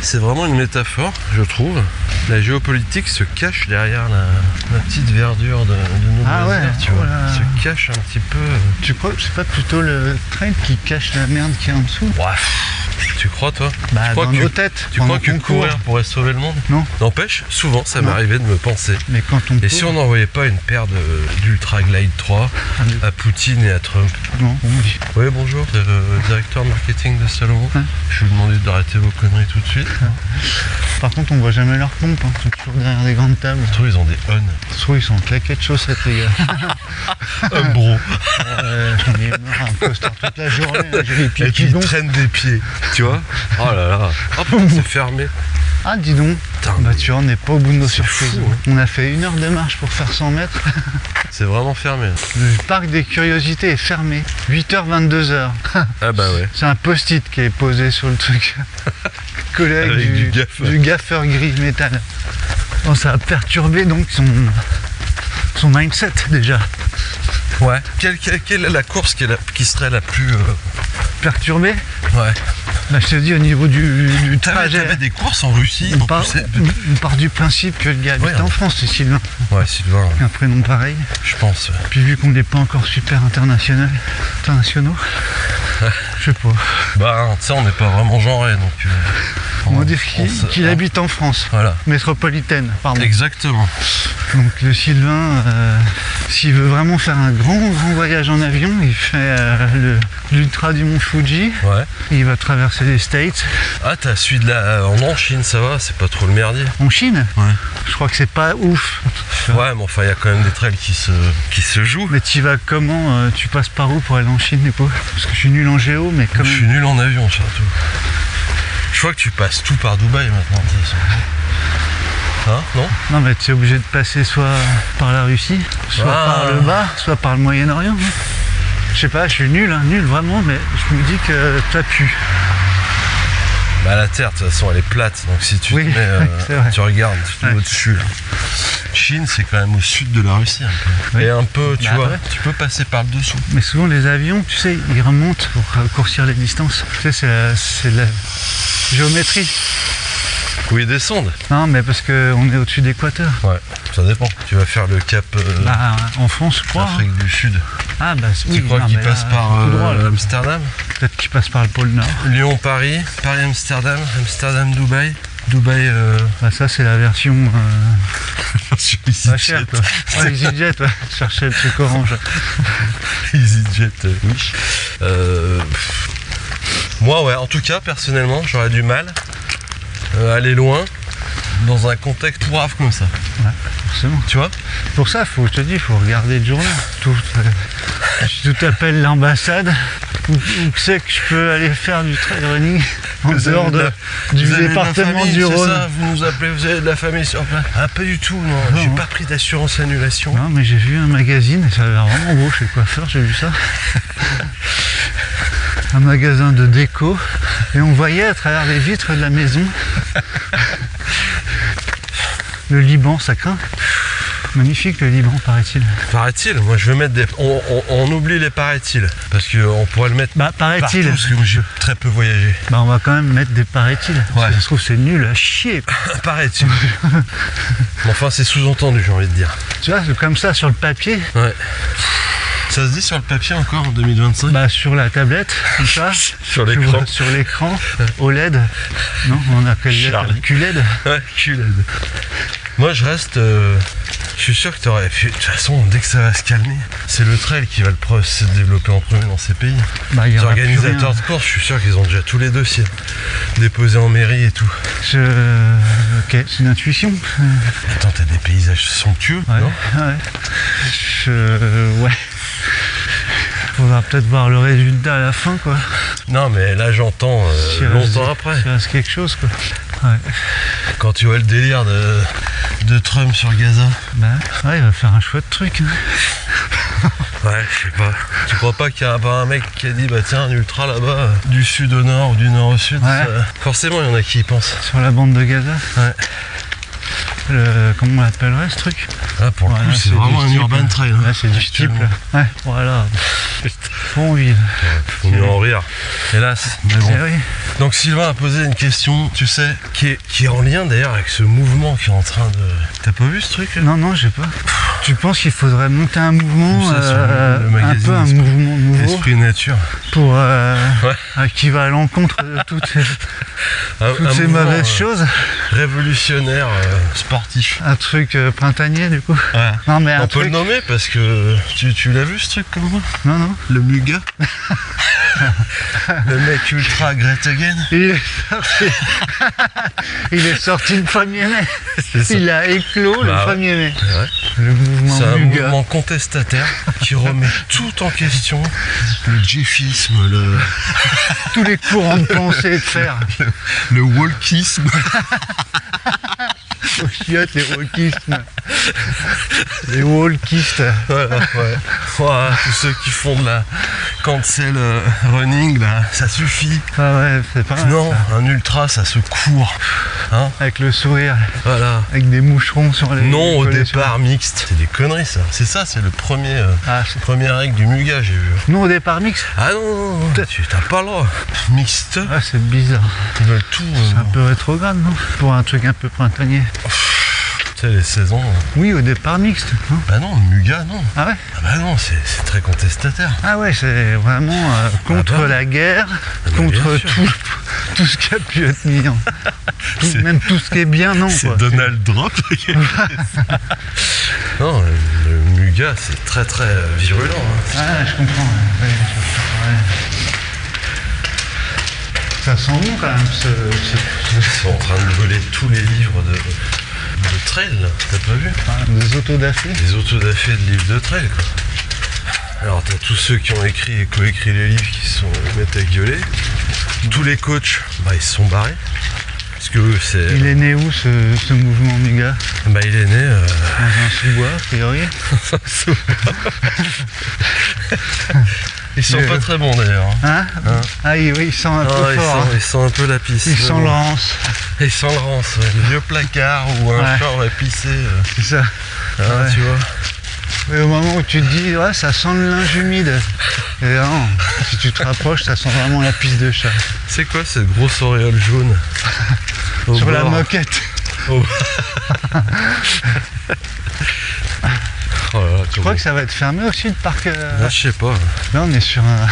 C'est vraiment une métaphore, je trouve. La géopolitique se cache derrière la petite verdure de nos Ah ouais, loisirs, tu vois. oh là. Se cache un petit peu. Tu crois que c'est pas plutôt le trail qui cache la merde qui est en dessous? Bref. Tu crois toi? Bah, Tu crois dans que- nos têtes. Tu pendant crois que qu'on court. courir pourrait sauver le monde? Non. N'empêche, souvent ça Non. m'arrivait de me penser. Mais quand on Et court, si on n'envoyait pas une paire d'Ultra Glide 3 à Poutine et à Trump? non, on dit. Oui, bonjour, c'est le directeur de marketing de Salomon. Ouais. Je vais vous demander d'arrêter vos conneries tout de suite. Par contre, on voit jamais leur pompe. Hein. Ils sont toujours derrière des grandes tables. Je trouve ils ont des huns. Je trouve ils sont en claquettes de chaussettes, les gars. Bro. J'en ai marre un poster toute la journée. Là, j'ai les pieds Et qui qui gonflent. traînent des pieds. Tu vois? Oh là là. Oh putain, c'est fermé. Ah, dis donc. Putain, Bah, tu vois, on n'est pas au bout de nos c'est surprises. fou, hein. On a fait 1 heure de marche pour faire 100 mètres. c'est vraiment fermé. Le parc des curiosités est fermé. 8h, 22h. Ah bah ouais. C'est un post-it qui est posé sur le truc. Collé avec Avec du gaffeur. du gaffeur gris métal. Bon, ça a perturbé donc son mindset déjà. Ouais. Quelle est la course qui serait la plus... Perturbé. Ouais. Bah, je te dis au niveau du T'avais trajet. des courses en Russie On en part, plus, c'est- on part du principe que le gars habite Ouais, en ouais. France, c'est Sylvain. Ouais, Sylvain, Un prénom pareil. je pense. Puis vu qu'on n'est pas encore super internationaux, je sais pas. Bah, tu sais, on n'est pas vraiment genré, donc... On va dire qu'il habite en France. Voilà. Métropolitaine, pardon. Exactement. Donc le Sylvain, s'il veut vraiment faire un grand voyage en avion, il fait l'ultra du mont Fuji. Ouais. Il va traverser les States. Ah, t'as celui de la... en Chine, ça va, c'est pas trop le merdier. En Chine? Ouais. Je crois que c'est pas ouf. Ouais, mais enfin, il y a quand même des trails qui se jouent. Mais tu vas comment? Tu passes par où pour aller en Chine du coup? Parce que je suis nul en géo, mais quand même... Je suis nul en avion surtout. Je crois que tu passes tout par Dubaï maintenant, de toute façon. Hein? Non? Non, mais tu es obligé de passer soit par la Russie, soit par le bas, soit par le Moyen-Orient. Je sais pas, je suis nul, hein, nul vraiment, mais je me dis que ça pue. Bah la Terre, de toute façon, elle est plate, donc si tu Oui, te mets, tu regardes, tu te mets Ouais. au-dessus. Là. Chine, c'est quand même au sud de la Russie, un peu. Oui. Et un peu, tu Bah, vois, ouais. tu peux passer par le dessous. Mais souvent les avions, tu sais, ils remontent pour raccourcir les distances. Tu sais, c'est la géométrie. Où ils descendent? Non, mais parce qu'on est au-dessus d'équateur. Ouais, ça dépend. Tu vas faire le cap Bah, en France, je crois. Afrique du Sud. Ah, bah oui. Tu crois non, qu'il mais là, passe par tout droit, là. Amsterdam? Peut-être qu'il passe par le pôle Nord. Lyon-Paris, Paris-Amsterdam, Amsterdam-Dubaï. Dubaï, Bah, ça, c'est la version sur pas chère, quoi. Ouais, EasyJet, ouais. Je cherchais le truc orange. EasyJet, oui. Moi, ouais, en tout cas, personnellement, j'aurais du mal à aller loin dans un contexte tout grave comme ça. Ouais, forcément. Tu vois? Pour ça, je te dis, il faut regarder le journal. Tout appelle l'ambassade. Où c'est que je peux aller faire du trail running en dehors du Vous avez de la département famille, du c'est Rhône. ça, vous nous appelez, vous avez de la famille sur place? Ah, pas du tout, non. J'ai Non. pas pris d'assurance annulation. Non, mais j'ai vu un magazine et ça a l'air vraiment beau chez le coiffeur, j'ai vu ça. Un magasin de déco et on voyait à travers les vitres de la maison le Liban, ça craint. Magnifique le Liban, paraît-il. Paraît-il, moi je vais mettre des. On oublie les paraît-il. Parce qu'on pourrait le mettre Bah, paraît-il. partout, parce que moi j'ai très peu voyagé. Bah, on va quand même mettre des paraît-il. Parce que Ouais. ça se trouve, c'est nul à chier, quoi. Paraît-il. Mais enfin, c'est sous-entendu, j'ai envie de dire. Tu vois, c'est comme ça sur le papier, Ouais. Ça se dit sur le papier encore en 2025? bah, sur la tablette, comme ça. Sur l'écran. Sur l'écran, OLED. Non, on appelle Charlie. QLED. Ouais, QLED. Moi je reste. Je suis sûr que t'aurais. De toute façon, dès que ça va se calmer, c'est le trail qui va se développer en premier dans ces pays. Bah, il y Les aura plus organisateurs rien. de course, je suis sûr qu'ils ont déjà tous les dossiers déposés en mairie et tout. Ok, c'est une intuition. Attends, t'as des paysages somptueux, Ouais, non? ouais. Ouais. Faudra peut-être voir le résultat à la fin, quoi. Non, mais là j'entends S'il longtemps reste- après. s'il reste quelque chose, quoi. Ouais. Quand tu vois le délire de Trump sur Gaza. Bah, ouais, il va faire un chouette truc. Hein. Ouais, je sais pas. Tu crois pas qu'il y a pas un mec qui a dit bah tiens un ultra là-bas, du sud au nord ou du nord au sud, Ouais. ça- forcément il y en a qui y pensent. Sur la bande de Gaza. Ouais. Comment on l'appellerait ce truc? Là pour le Ouais, coup là, c'est du vraiment un steeple. urban trail. hein, Là, c'est du steeple. actuellement. Ouais, voilà. Faut en vivre. Faut mieux en rire. Hélas, mais bon. Eh oui. Donc Sylvain a posé une question, tu sais, qui est en lien d'ailleurs avec ce mouvement qui est en train de... T'as pas vu ce truc là? Non, non, j'ai pas. Tu penses qu'il faudrait monter un mouvement, Tout ça sur le un magazine peu un Esprit- mouvement nouveau Esprit nature. pour Ouais. qui va à l'encontre de toutes ces Un ces mouvement, mauvaises choses. révolutionnaire, sportif. Un truc printanier du coup. Ouais. Non mais un On peut truc. le nommer parce que tu l'as vu ce truc comme moi? Non non. Le Muga. Le mec ultra Great Again. Il est sorti. Il est sorti le 1er mai. C'est ça. Il a éclos Bah le ouais. 1er mai. Ouais. Le mouvement C'est un Muga. mouvement contestataire qui remet tout en question. Le jeffisme, Tous les courants de pensée et de faire. le walkisme. Aux chiottes, les wokistes. Les walkistes. Voilà, ouais. Voilà, tous ceux qui font de la cancel running, là, ça suffit. Ah ouais, c'est pas mal. Non, ça. un ultra, ça se court. Hein, Avec le sourire, voilà. avec des moucherons sur les. Non au collés sur- départ mixte. C'est des conneries, ça. C'est ça, c'est le premier, Ah, première règle du Muga, j'ai vu. non au départ mix. Ah non, non, non, tu t'as pas le droit. Mixte, Ah, c'est bizarre. ils veulent tout. C'est un peu rétrograde, non? Pour un truc un peu printanier. Tu sais, les saisons. Oui, au départ mixte. Hein. Bah non, Muga, non. Ah ouais? Ah bah non, c'est très contestataire. Ah ouais, c'est vraiment contre bah. la guerre, bah, contre bien sûr. tout ce qui a pu être mis en... C'est- Même tout ce qui est bien, non. C'est Quoi. Donald Drop qui a fait ça. Non, le Muga, c'est très très virulent. Hein. Ah, je comprends. Ouais. Ouais. Ça sent bon quand même, Ils sont en train de voler tous les livres de trail, là. T'as pas vu? des autodafés. Les autodafés de livres de trail, quoi. Alors, t'as tous ceux qui ont écrit et coécrit les livres qui se sont mettent à gueuler. Tous les coachs, bah, ils se sont barrés. Parce que eux, c'est... Il est né où ce mouvement Muga? Bah, il est né... Dans un sous-bois, a priori. Ils sont pas très bons, d'ailleurs. Hein? Ah oui, ils sentent un peu fort. Ils sont un peu la pisse. Ils sentent le rance. Ils sentent le rance, ouais. Le vieux placard où un Ouais. chat aurait pissé. C'est ça. Hein, Ouais. tu vois. Et au moment où tu te dis, ouais, ça sent le linge humide. Et non, si tu te rapproches, ça sent vraiment la pisse de chat. C'est quoi cette grosse auréole jaune au Sur la bord? moquette. Oh. Oh là là, Je crois que ça va être fermé aussi le parc. Là, je sais pas. Là, on est sur un.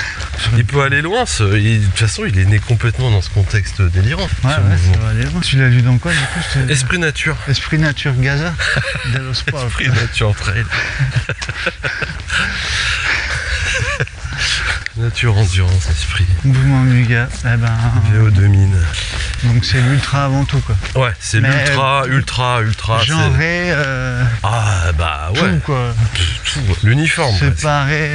Il peut aller loin. De toute façon, il est né complètement dans ce contexte délirant. Ouais, ce ouais, mouvement. ça va aller loin. Tu l'as vu dans quoi du coup? Esprit nature. Esprit Nature Gaza Dello Sport. Esprit nature trail. Nature endurance, esprit. Mouvement Muga. Eh ben. VO2 mine. Donc c'est l'ultra avant tout quoi. Ouais, c'est Mais ultra. c'est- Genré. Ah bah ouais. Tout quoi. Tout. L'uniforme. presque. Séparé.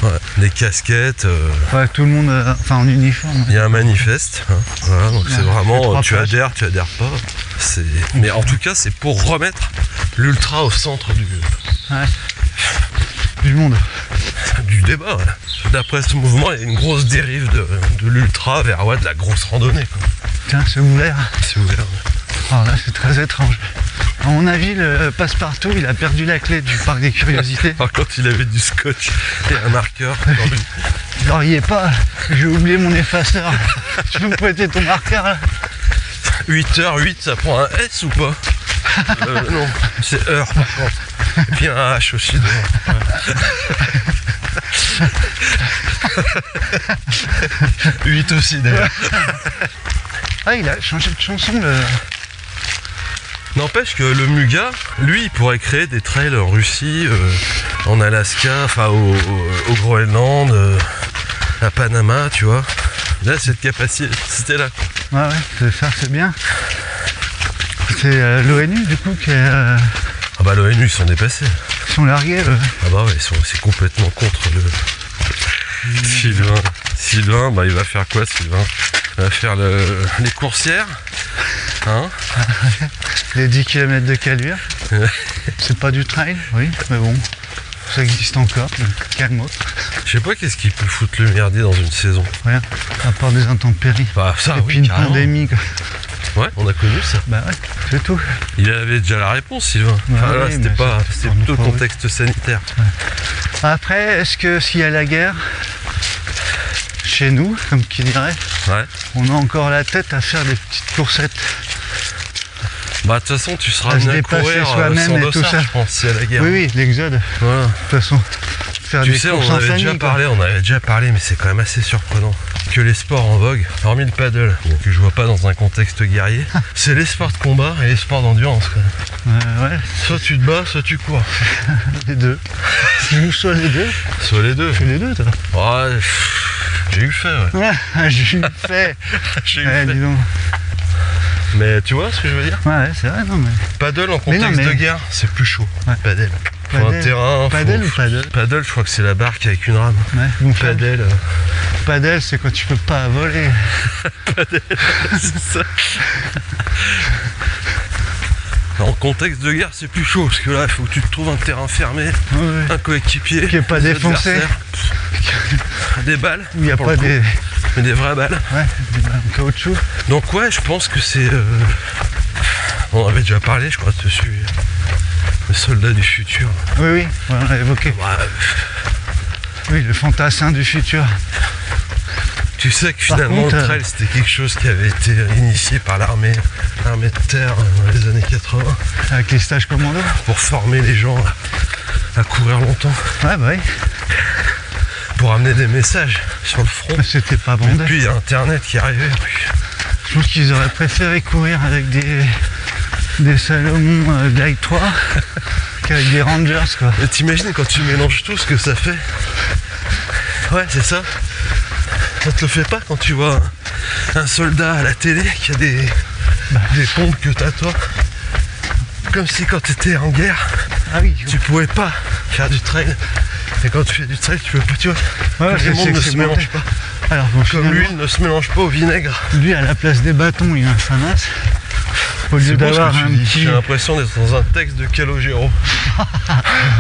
Ouais. Les casquettes. Ouais, tout le monde. Enfin en uniforme. Il y a un manifeste, hein. Voilà, donc c'est Ouais, vraiment c'est 3 tu pages. adhères, tu adhères pas. Mais en tout cas, c'est pour remettre l'ultra au centre Ouais. Du monde. du débat. Ouais. D'après ce mouvement, il y a une grosse dérive de l'ultra vers de la grosse randonnée, quoi. Tiens, c'est ouvert. C'est ouvert. Ouais. Alors là, c'est très étrange. À mon avis, le passe-partout, il a perdu la clé du parc des curiosités. Alors quand il avait du scotch et un marqueur dans lui. Alors, il y est pas. J'ai oublié mon effaceur. Tu peux me prêter ton marqueur là? 8h08, ça prend un S ou pas? Non, c'est heure par contre. Et puis un H aussi devant. Ouais. 8 aussi d'ailleurs. Ah, il a changé de chanson le. N'empêche que le Muga, lui, il pourrait créer des trails en Russie, en Alaska, enfin au Groenland, à Panama, tu vois. Là, cette capacité-là. Ouais, c'est bien. C'est l'ONU du coup qui Ah bah l'ONU, ils sont dépassés. sont largués. Ah bah ouais, c'est complètement contre le... Sylvain, bah il va faire quoi Sylvain? Il va faire les coursières. Hein? Les 10 km de Caluire. C'est pas du trail, oui, mais bon. Ça existe encore, donc calme. Je sais pas qu'est-ce qu'il peut foutre le merdier dans une saison. Rien. À part des intempéries. Bah ça Et oui, puis une carrément. pandémie. Quoi. Ouais, on a connu ça. Bah ouais, c'est tout. Il avait déjà la réponse, Sylvain. Bah Enfin, là, oui, c'était mais pas, c'est c'était pour plutôt le nous contexte sanitaire. Après, est-ce que s'il y a la guerre, chez nous, comme qui dirait, Ouais. on a encore la tête à faire des petites coursettes? Bah de toute façon, tu seras À se amené à dépasser courir soi-même sans et tout dossard, ça. je pense, si à la guerre. Oui, oui, l'exode, de Voilà. toute façon. Faire Tu des sais, courses on en avait famille, déjà quoi. parlé, mais c'est quand même assez surprenant que les sports en vogue, hormis le paddle, donc je vois pas dans un contexte guerrier, c'est les sports de combat et les sports d'endurance. Quoi. Ouais, Soit tu te bats, soit tu cours. les deux. Tu joues soit les deux. Soit les deux. Fais les deux, toi. Ouais, j'ai eu le fait, ouais. Ouais, j'ai eu fait. J'ai eu Ouais, le fait. dis donc. Mais tu vois ce que je veux dire? Ouais, c'est vrai, non mais. Paddle en Mais non, contexte mais- de guerre, c'est plus chaud. Ouais. Paddle. Faut un Paddle. terrain. Paddle ou paddle? Paddle, je crois que c'est la barque avec une rame. Ouais, gonflable. Paddle. Paddle, c'est quand tu peux pas voler. C'est ça. En contexte de guerre, c'est plus chaud parce que là, il faut que tu te trouves un terrain fermé, Ouais. un coéquipier, Qui est pas des défoncé. adversaires, des balles, Où il n'y a pour pas le coup, des. mais des vraies balles. Ouais, des balles en caoutchouc. Donc ouais, je pense que c'est. On en avait déjà parlé, je crois, dessus. Le soldat du futur. Oui, oui, ouais, on l'a évoqué. Ouais, Oui, le fantassin du futur. Tu sais que Par finalement contre, le trail c'était quelque chose qui avait été initié par l'armée de terre dans les années 80 avec les stages commando. pour former les gens à courir longtemps, Ouais, bah oui. pour amener des messages sur le front. C'était pas Et bandé. puis il y a Internet qui est arrivé. Je pense qu'ils auraient préféré courir avec des Salomon Glide 3 qu'avec des Rangers, quoi. Et t'imagines quand tu mélanges tout ce que ça fait. Ouais, c'est ça. Ça te le fait pas quand tu vois un soldat à la télé qui a des pompes que t'as toi. Comme si quand t'étais en guerre, Ah oui, tu pouvais pas faire du trail. Et quand tu fais du trail, tu peux pas, tu vois. ouais, Les mondes ne se mélangent pas. Alors bon, Comme finalement, l'huile ne se mélange pas au vinaigre. lui à la place des bâtons, il a un FAMAS. Au lieu C'est beau ce d'avoir que tu un dis. petit. J'ai l'impression d'être dans un texte de Calogero.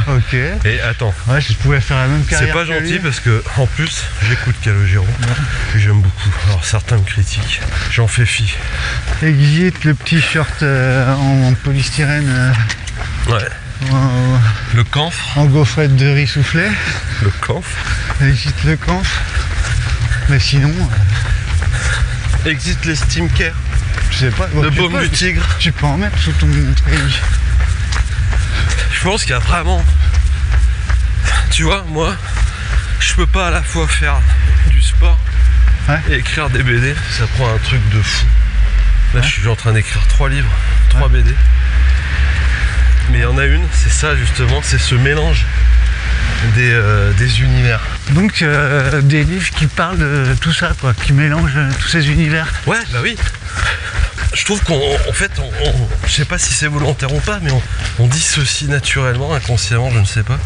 Ok. Et attends, Ouais, je pouvais faire la même c'est carrière. pas que gentil lui. parce que en plus j'écoute Calogero. Et j'aime beaucoup. Alors certains me critiquent. J'en fais fi. Exit le petit shirt en polystyrène Ouais. en, Le camphre. en gaufrette de riz soufflé. Le camphre. Exit le camp. Mais sinon, Exit les steamcare. je sais pas. Le tu baume peux- du tigre. Tu peux en mettre sous ton treillis. Je pense qu'il y a vraiment. Tu vois, moi, je peux pas à la fois faire du sport Ouais. et écrire des BD. Ça prend un truc de fou. Là, Ouais. je suis en train d'écrire 3 livres, 3 BD. Mais il y en a une, c'est ça justement, c'est ce mélange des univers. Donc des livres qui parlent de tout ça, quoi, qui mélangent tous ces univers. Ouais, bah oui. Je trouve qu'en fait, je sais pas si c'est volontaire ou pas, mais on dissocie naturellement, inconsciemment, je ne sais pas.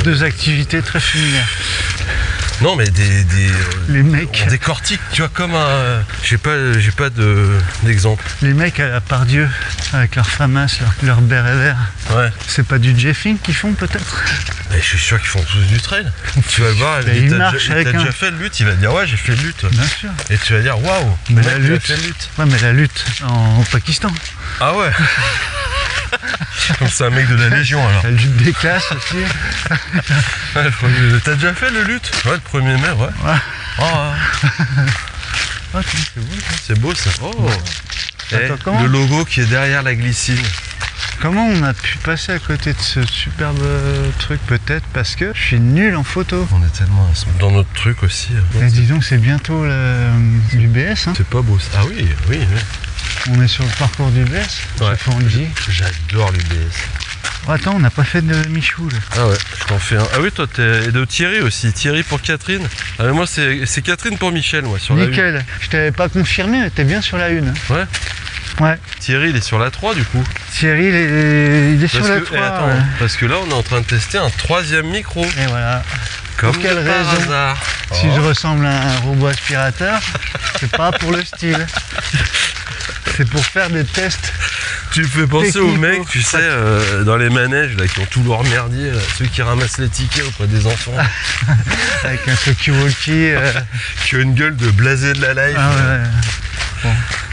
Deux activités très similaires. Non, mais Les mecs, on décortique, tu vois, comme un. J'ai pas d'exemple. les mecs à la Pardieu, avec leur FAMAS, leur béret vert. Ouais. C'est pas du jeffing qu'ils font peut-être? Mais je suis sûr qu'ils font tous du trail. Tu vas le voir, Mais il t'as marche avec un- déjà fait le lutte, il va te dire ouais, j'ai fait le lutte. Bien sûr. Et tu vas dire waouh, Mais le la mec, il a lutte. fait le lutte. Ouais, mais la lutte au Pakistan. Ah ouais. Donc c'est un mec de la Légion alors. La lutte des classes aussi. Ouais, t'as déjà fait le lutte? Ouais, le 1er mai, ouais. Ouais. Oh, Ah, c'est beau, ça. c'est beau ça. Oh. Eh, Attends, comment le logo qui est derrière la glycine. Comment on a pu passer à côté de ce superbe truc? Peut-être parce que je suis nul en photo. On est tellement dans notre truc aussi. Et disons que c'est bientôt l'UBS. Hein. C'est pas beau ça. Ah oui, oui, oui. On est sur le parcours d'UBS. Ouais. Chaque fois on le dit. J'adore l'UBS. Oh, attends, on n'a pas fait de Michou là. Ah ouais, je t'en fais un. Ah oui, toi t'es et de Thierry aussi. Thierry pour Catherine. Ah mais moi c'est Catherine pour Michel, moi sur la Nickel. Je t'avais pas confirmé, mais t'es bien sur la une. 1. Ouais. Ouais. Thierry il est sur la 3 du coup. Thierry, il est sur la 3. attends, ouais. parce que là on est en train de tester un 3e micro. Et voilà. Comme quelle de par raison hasard. Si Oh. je ressemble à un robot aspirateur, c'est pas pour le style. C'est pour faire des tests. Tu me fais penser aux Technico. mecs, tu sais, dans les manèges là, qui ont tout leur merdier, là, ceux qui ramassent les tickets auprès des enfants, Avec un talkie-walkie. qui ont une gueule de blasé de la life, Ah ouais.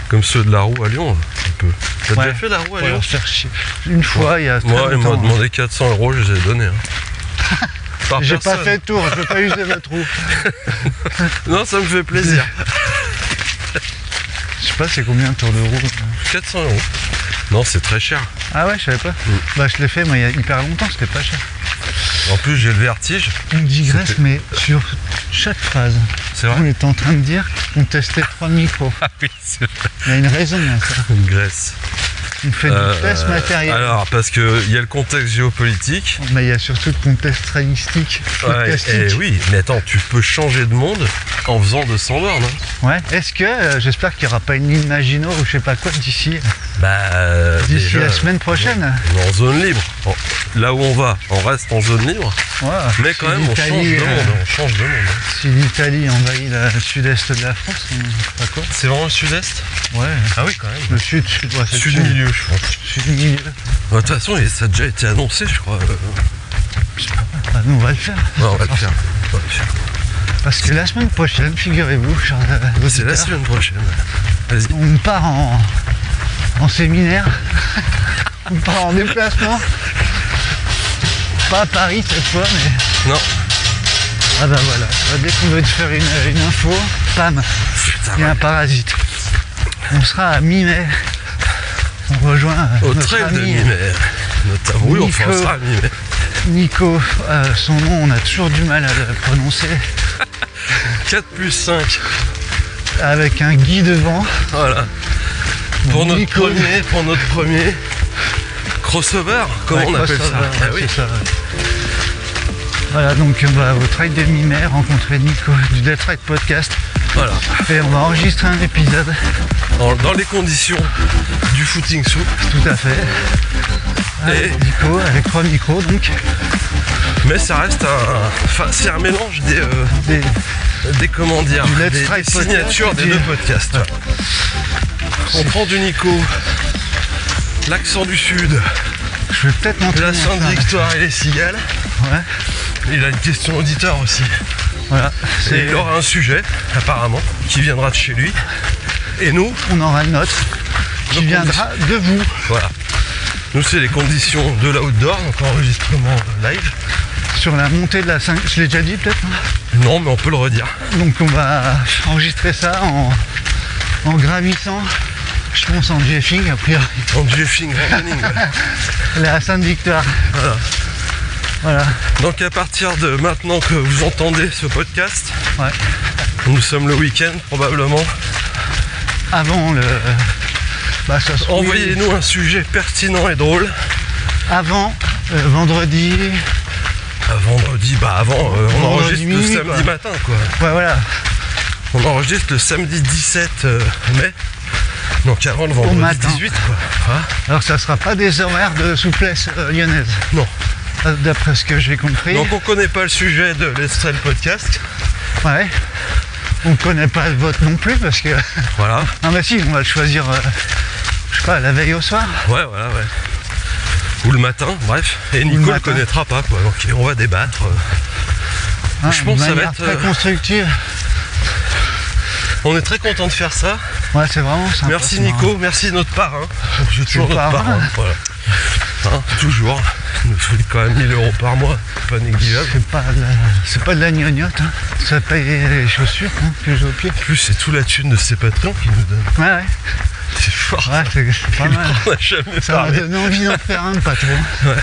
comme ceux de la roue à Lyon, un peu. T'as Ouais. déjà fait la roue à Ouais, Lyon? leur faire chier. Une fois, il y a très Moi, ils m'ont longtemps. demandé 400 €, je les ai donnés. Hein. Par J'ai pas personne. fait le tour, je veux pas user votre roue. Non, ça me fait plaisir. Je sais pas, c'est combien un tour de roue? 400 €. Non, c'est très cher. Ah ouais, je savais pas. Bah je l'ai fait, moi, il y a hyper longtemps, c'était pas cher. En plus, j'ai le vertige. On digresse, C'était- mais sur chaque phrase. C'est On vrai? est en train de dire qu'on testait 3 micros. Ah oui, c'est vrai. Il y a une raison à ça. Une graisse. On fait du test matériel. Alors, parce qu'il y a le contexte géopolitique. Mais il y a surtout le contexte stylistique. Ouais, podcastique. et oui, mais attends, tu peux changer de monde en faisant 200 bornes. Hein. Ouais. Est-ce que, j'espère qu'il n'y aura pas une ligne Maginot ou je sais pas quoi d'ici D'ici la semaine prochaine. On est en zone libre. Là où on va, on reste en zone libre. Ouais. Mais Si quand même, on change l'Italie, de monde. On change de monde. Hein. Si l'Italie envahit le sud-est de la France, on sait pas quoi. C'est vraiment le sud-est? Ouais. Ah oui, quand même. Le sud, ouais, c'est le Sud-milieu, je pense. Sud-milieu. De toute façon, ça a déjà été annoncé, je crois. Bah, nous, on va le faire. Ouais, on va le faire. On va le faire. Parce que la semaine prochaine, figurez-vous, chers C'est la auditeurs, semaine prochaine. Vas-y. on part en séminaire. On part en déplacement. Pas à Paris cette fois, mais Non, Ah bah voilà, dès qu'on veut te faire une info, pam, Putain, il y a un parasite. On sera à mi-mai. On rejoint au notre trail de ami mi-mai, notamment. Oui, enfin, on sera à mi-mai. Nico. Son nom, on a toujours du mal à le prononcer. 4+5. Avec un Guy devant. Voilà. Pour notre premier crossover, comment on appelle ça? Ah oui. Ça. Voilà, donc au trail de mi-mai, rencontrer Nico du Death Ride Podcast. Voilà. Et on va enregistrer un épisode. Dans les conditions du footing soup. Tout à fait. Et Nico avec 3 micros donc. Mais ça reste c'est un mélange des comment dire, des signatures des deux podcasts. Ouais. On prend du Nico, l'accent du sud, je vais peut-être montrer la Sainte-Victoire et les cigales. Ouais. Il a une question auditeur aussi. Voilà. Et il aura un sujet, apparemment, qui viendra de chez lui. Et nous, on aura le nôtre, qui viendra de vous. Voilà. Nous, c'est les conditions de l'outdoor, donc enregistrement live. Sur la montée de la 5, je l'ai déjà dit peut-être. Non, mais on peut le redire. Donc on va enregistrer ça en gravissant, je pense en jeffing a priori. En jeffing, running. La Sainte-Victoire. Voilà. Donc à partir de maintenant que vous entendez ce podcast, ouais. Nous sommes le week-end probablement. Avant le... envoyez-nous un sujet pertinent et drôle. Avant, vendredi... vendredi, avant, on enregistre le samedi matin quoi. Ouais voilà. On enregistre le samedi 17 mai. Donc avant le vendredi 18 quoi. Hein. Alors ça sera pas des horaires de souplesse lyonnaise. Non. D'après ce que j'ai compris. Donc on connaît pas le sujet de Let's Trail Podcast. Ouais. On connaît pas le vôtre non plus parce que... Voilà. Non mais si, on va le choisir, je sais pas, la veille au soir. Ouais, voilà, ouais. Ou le matin, bref. Et Nico le connaîtra pas quoi. Donc on va débattre. Je pense que ça va être très constructive. On est très content de faire ça. Ouais, c'est vraiment sympa. Merci Nico, merci notre parrain. J'ai toujours notre parrain. Voilà. Hein, toujours. Il nous faut quand même 1000 € par mois. Pas négligeable. C'est pas de la gnognotte. Hein. Ça paye les chaussures que j'ai au pied. En plus, c'est tout la thune de ces patrons qui nous donnent. Ouais. C'est fort. Ouais, c'est pas mal. On a jamais ça m'a donné envie d'en faire un patron. Ouais.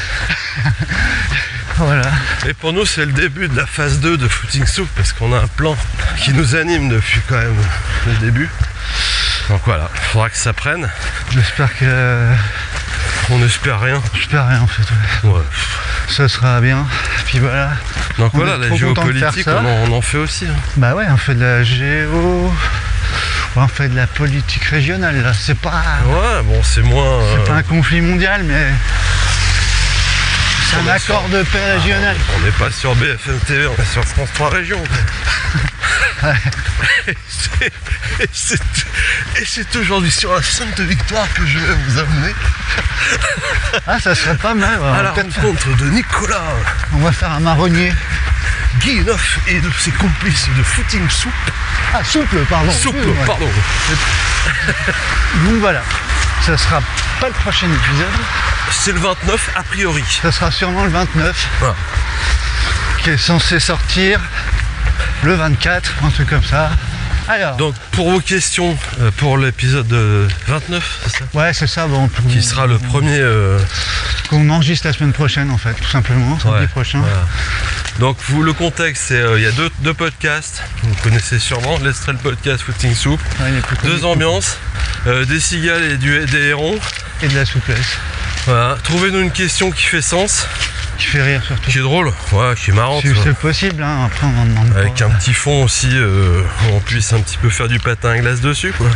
Voilà. Et pour nous, c'est le début de la phase 2 de Footing Soup parce qu'on a un plan qui nous anime depuis quand même le début. Donc voilà, il faudra que ça prenne. J'espère que... On n'espère rien. J'espère rien en fait. Ouais. Ça sera bien. Puis voilà. Donc voilà, la géopolitique, on en fait aussi. Hein. Bah ouais, on fait de la géo... On fait de la politique régionale là. C'est pas... Ouais, bon, c'est moins... C'est pas un conflit mondial, mais... C'est un accord de paix régional. On n'est pas sur BFM TV, on est sur France 3 Régions. Ouais. Et c'est aujourd'hui sur la Sainte-Victoire que je vais vous amener. Ah, ça serait pas mal. À la rencontre de Nicolas. On va faire un marronnier. Guy Neuf et de ses complices de Footing Soup. Ah, souple, pardon. Souple, ouais. pardon. Donc voilà. Ça sera pas le prochain épisode. C'est le 29 a priori. Ça sera sûrement le 29. Voilà. Qui est censé sortir le 24, un truc comme ça. Alors. Donc pour vos questions, pour l'épisode 29, c'est ça? Ouais, c'est ça. Bon, qui sera le premier... qu'on enregistre la semaine prochaine en fait, tout simplement, samedi prochain. Voilà. Donc le contexte, c'est il y a deux podcasts, vous connaissez sûrement, Let's Trail Podcast, Footing Soup, deux ambiances, des cigales et des hérons. Et de la souplesse. Voilà, trouvez-nous une question qui fait sens. Qui fait rire surtout. Qui est drôle, ouais, qui est marrante. Si c'est possible, hein. Après on en demande pas. Avec un petit fond aussi, où on puisse un petit peu faire du patin à glace dessus, quoi.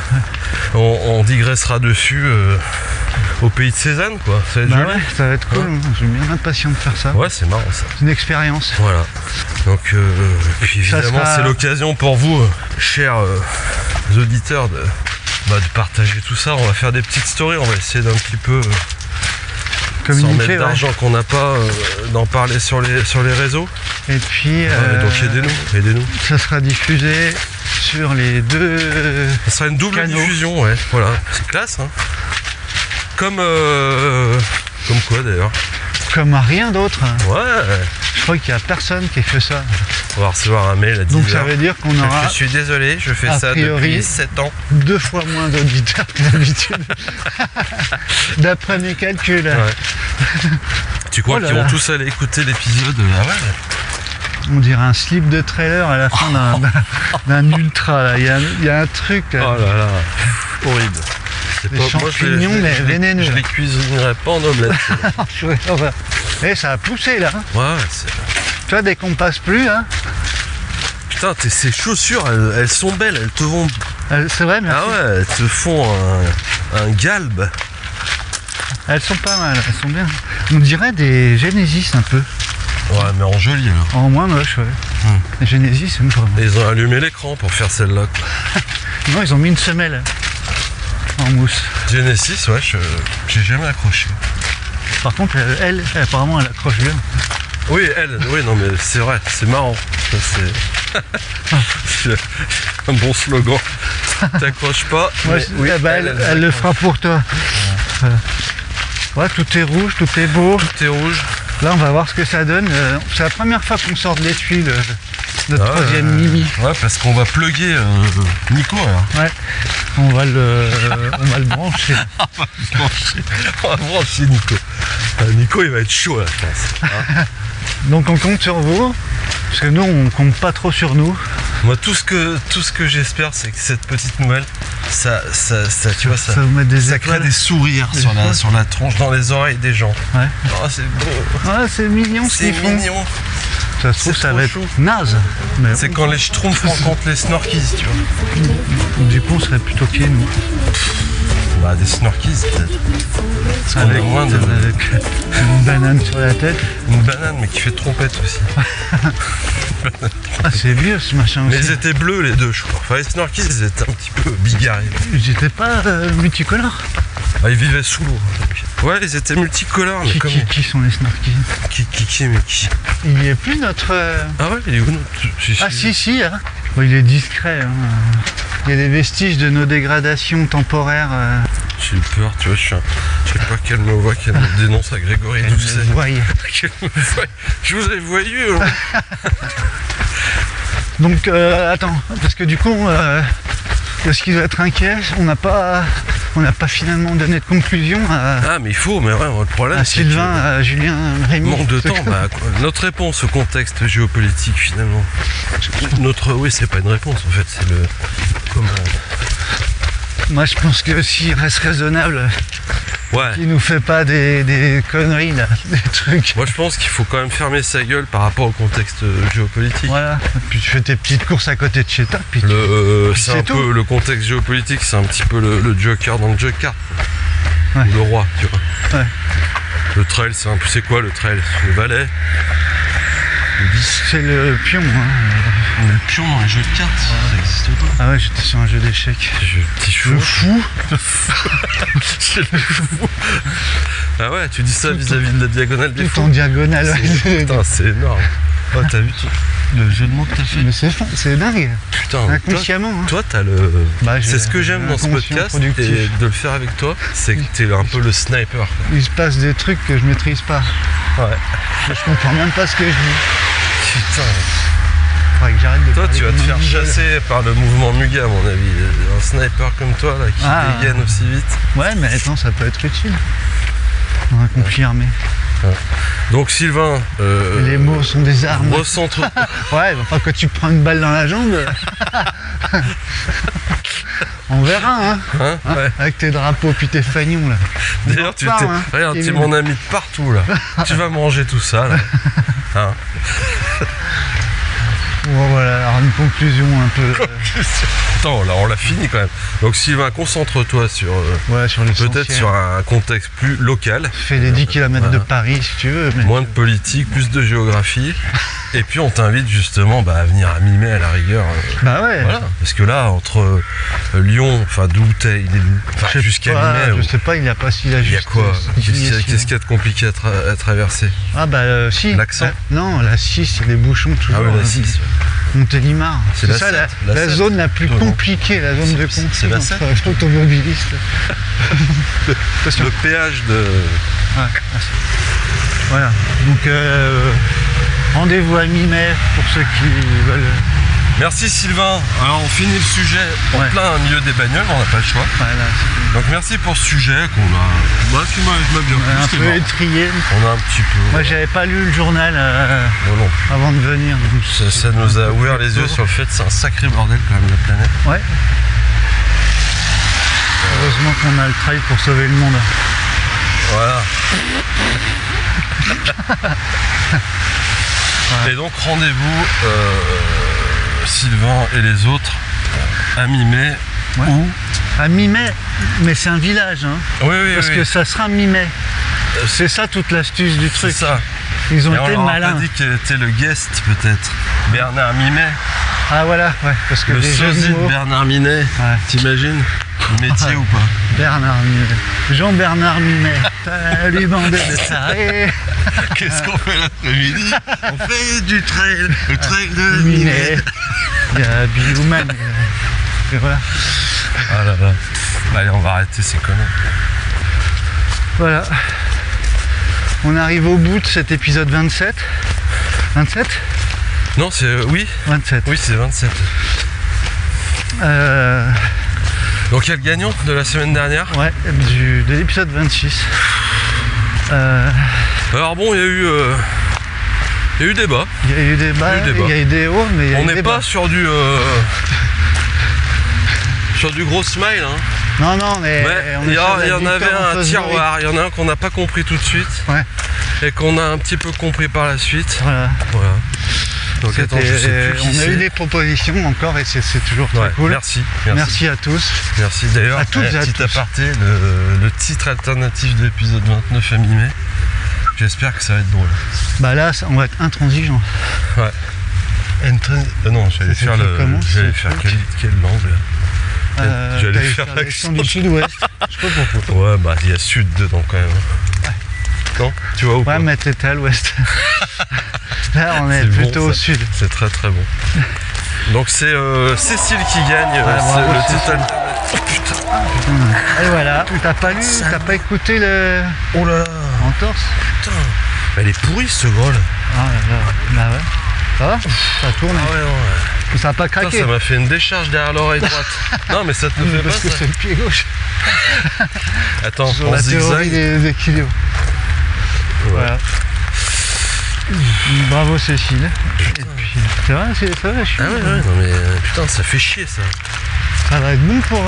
On digressera dessus au pays de Cézanne, quoi. Ça va être joli. Ouais, ça va être cool, ouais. J'ai bien impatient de faire ça. Ouais, c'est marrant ça. C'est une expérience. Voilà. Donc, puis évidemment, c'est l'occasion pour vous, chers auditeurs, de partager tout ça. On va faire des petites stories, on va essayer d'un petit peu... sans mettre d'argent qu'on n'a pas, d'en parler sur les réseaux. Et puis donc aidez-nous. Ça sera diffusé sur les deux. Ça sera une double diffusion, ouais. Voilà, c'est classe. Hein. Comme quoi d'ailleurs? Comme rien d'autre. Ouais. Je crois qu'il n'y a personne qui ait fait ça. On va recevoir un mail à 10h. Donc ça veut dire qu'on aura Je suis désolé, je fais a ça priori, depuis 7 ans. 2 fois moins d'auditeurs que d'habitude. D'après mes calculs. Ouais. Tu crois Oh là qu'ils vont là. tous aller écouter l'épisode? Ah ouais. On dirait un slip de trailer à la fin d'un ultra. Là. Il y a un truc. Oh là là, horrible. C'est Des moi, champignons, mais vénéneux. Je les cuisinerai pas en omelette. Et ça a poussé là. Ouais, c'est... Tu vois, dès qu'on passe plus, hein, Putain, ces chaussures, elles sont belles, elles te vont... c'est vrai, merci. Ah ouais, elles te font un galbe. Elles sont pas mal, elles sont bien. On dirait des Genesis un peu. Ouais, mais en joli alors. En moins moche, ouais. Les Genesis, c'est vraiment. Et ils ont allumé l'écran pour faire celle-là. quoi. Non, ils ont mis une semelle en mousse. Genesis, ouais, j'ai jamais accroché. Par contre, elle, apparemment, elle accroche bien. Oui, oui, non mais c'est vrai, c'est marrant. Ça, c'est un bon slogan. T'accroches pas. Ouais, mais oui, elle le fera pour toi. Ouais, tout est rouge, tout est beau. Tout est rouge. Là, on va voir ce que ça donne. C'est la première fois qu'on sort de l'étui, notre Ah, troisième Mimi. Ouais, parce qu'on va plugger Nico alors. Ouais, on va le brancher. On va brancher Nico. Nico, il va être chaud là, je pense. Hein. Donc on compte sur vous, parce que nous, on compte pas trop sur nous. Moi, tout ce que j'espère, c'est que cette petite nouvelle, ça tu vois, ça vous met des crée étoiles. des sourires sur la tronche, dans les oreilles des gens. Ouais. Oh, c'est beau. Ouais, c'est mignon ce C'est qu'ils font. mignon. Ça se trouve, C'est ça trop va être chou. naze. Mais C'est quand les schtroumpfs rencontrent les snorkies, tu vois. du coup, on serait plutôt pieds, nous. Bah, des snorkies, peut-être. Parce qu'on est moins de... avec une banane sur la tête. Une banane, mais qui fait trompette aussi. Ah, c'est vieux ce machin Mais aussi. ils étaient bleus, les deux, je crois. Enfin, les snorkies, ils étaient un petit peu bigarrés. Ils étaient pas multicolores. Ah, ils vivaient sous l'eau. Ouais, ils étaient multicolores, mais comme... Qui sont les snorkies? Mais qui... Il n'y est plus notre... Ah ouais, il est où notre... Ah si, hein. Bon, il est discret. Hein. Il y a des vestiges de nos dégradations temporaires. J'ai eu peur, tu vois, je sais pas qu'elle me voit, qu'elle me dénonce à Grégory Doucet. Voyez. Je vous ai voyé. Donc attends, parce que du coup, de ce qui doit être inquiet, on n'a pas finalement donné de conclusion Ah mais il faut, mais ouais, le problème à c'est Sylvain, à Julien, Rémi. manque de temps, bah, quoi. Notre réponse au contexte géopolitique finalement. Oui, c'est pas une réponse en fait, c'est le... Comment... Moi je pense que s'il reste raisonnable, Ouais. qu'il nous fait pas des conneries là, des trucs. Moi je pense qu'il faut quand même fermer sa gueule par rapport au contexte géopolitique. Voilà, puis tu fais tes petites courses à côté de chez toi, puis C'est un tout. peu le contexte géopolitique, c'est un petit peu le Joker dans le Joker. Ouais. Ou le roi, tu vois. Ouais. Le trail, c'est quoi le trail? Le valet? Le 10? c'est le pion. Hein. Le pion dans les jeux de cartes, ça existe pas. Ah ouais, j'étais sur un jeu d'échecs. Petit chou. Le fou. C'est le fou. Ah ouais, tu dis ça vis-à-vis de la diagonale des Tout fous. en diagonale. ouais. Putain, c'est énorme. Oh, t'as vu le jeu de mots que t'as fait? Mais c'est dingue. Putain, Inconsciemment. Hein. toi t'as le... Bah, j'ai c'est ce que j'aime dans ce l'inconscient podcast productif. et de le faire avec toi, c'est que t'es un peu le sniper. Quoi. Il se passe des trucs que je maîtrise pas. Ouais. Je comprends même pas ce que je dis. Putain. Faudrait que j'arrête de Toi parler tu vas te comme faire un ninja. chasser par le mouvement Muga à mon avis. Un sniper comme toi là qui dégaine aussi vite. Ouais, mais attends, ça peut être utile. Dans un conflit armé. Donc Sylvain, Les mots sont des armes. recentre. Ouais, enfin quand tu prends une balle dans la jambe. On verra, hein. Hein ouais. Avec tes drapeaux puis tes fagnons là. D'ailleurs, tu repart, t'es... hein. Regarde, tu es Kevin. mon ami de partout là. Tu vas manger tout ça là. Hein. Bon voilà, alors une conclusion un peu. Attends, là on l'a fini quand même. Donc Sylvain, concentre-toi sur Ouais, sur l'essentiel. peut-être sur un contexte plus local. Fais les 10 km de Paris si tu veux. Mais... Moins de politique, plus de géographie. Et puis on t'invite justement à venir à mi-mai à la rigueur. Bah ouais. Voilà. Parce que là, entre Lyon, enfin d'où t'es, il est d'où? Enfin Je sais jusqu'à pas, mi-mai. je sais pas, il a pas si la Il y a juste. quoi? filiation. Qu'est-ce qu'il y a de compliqué à traverser? Ah bah si. L'accent? Non, la 6, il y a des bouchons toujours. Ah ouais, la 6. Montélimar. C'est la ça 7, la la 7. zone la plus Non, non. compliquée, la zone de C'est conflit la entre 7. automobilistes. Attention. Le péage de... Ouais, merci. Voilà. Donc Rendez-vous à mi-mai pour ceux qui veulent. Merci Sylvain. Alors on finit le sujet en Ouais. plein milieu des bagnoles, on n'a pas le choix. Voilà, Donc merci pour ce sujet qu'on a. Moi, qui m'a bien plu, un c'était peu marrant. étrié. On a un petit peu. Moi, j'avais pas lu le journal Bon, non. avant de venir. Donc Ça nous a ouvert les yeux sur le fait que c'est un sacré bordel quand même la planète. Ouais. Heureusement qu'on a le trail pour sauver le monde. Voilà. Et donc rendez-vous Sylvain et les autres à mi-mai. Ouais. Où À mi-mai, mais c'est un village, hein, Oui, oui, parce oui. que ça sera mi-mai. C'est ça toute l'astuce du C'est truc. ça. Ils ont Et on été leur a malins. pas dit quel était le guest peut-être. Bernard Minet. Ah voilà, ouais, parce que Le les jeux de sosie de mots. Bernard Minet. Ouais. T'imagines le métier Ouais. ou pas? Bernard Minet. Jean-Bernard Minet. Salut bande de tarés. Qu'est-ce qu'on fait l'après-midi? On fait du trail. Le trail de Minet. Minet. Il y a Bioman. Et voilà. Ah là là. Allez, on va arrêter ces conneries. Voilà. On arrive au bout de cet épisode 27. 27 Non, c'est. Oui, 27. oui, c'est 27. Donc il y a le gagnant de la semaine dernière. Ouais, de l'épisode 26. Alors bon, il y a eu débat. Il y a eu des bas, Il y a eu des bas. il y a eu des hauts, mais il y a On eu des n'est bas. pas sur du gros smile, hein. Non, non, mais Ouais, on il est y, sur la il y en victoire avait en un favori. tiroir, il y en a un qu'on n'a pas compris tout de suite Ouais, et qu'on a un petit peu compris par la suite. voilà. Voilà. Donc attends, je sais plus qui On a eu c'est. des propositions encore et c'est toujours très Ouais, cool. merci. Merci à tous. Merci d'ailleurs. À toutes et à petit tous. aparté, le titre alternatif de l'épisode 29 à mi-mai. J'espère que ça va être drôle. Bah là, on va être intransigeant. Ouais. Non, j'allais Ça faire s'écrit comment, j'allais ce faire truc quelle langue là? J'allais T'allais faire l'accent l'accent du sud-ouest. Je sais pas pourquoi. Ouais, bah il y a sud dedans quand même. Non, tu vois ou pas? Ouais, mais t'étais à l'ouest. Là, on est C'est bon, plutôt au ça. sud. C'est très très bon. Donc c'est Cécile qui gagne Ouais, c'est bravo, le Cécile. titre alternatif. Oh putain. Et voilà. T'as pas lu, t'as pas écouté le Oh là là. entorse? Putain. Elle est pourrie ce gros là. Ah là là. Bah ouais. Ça va? Ça tourne. Ah ouais, non, ouais. Ça a pas Putain, craqué. ça m'a fait une décharge derrière l'oreille droite. Non mais ça te fait pas Parce que ça. c'est le pied gauche. Attends, Sur en la théorie zigzag. des équilibres. Ouais. Voilà. Bravo Cécile. Et puis, c'est vrai, ça va, je suis. Ah ouais, ouais, non mais putain, ça fait chier ça. Ça va être bon pour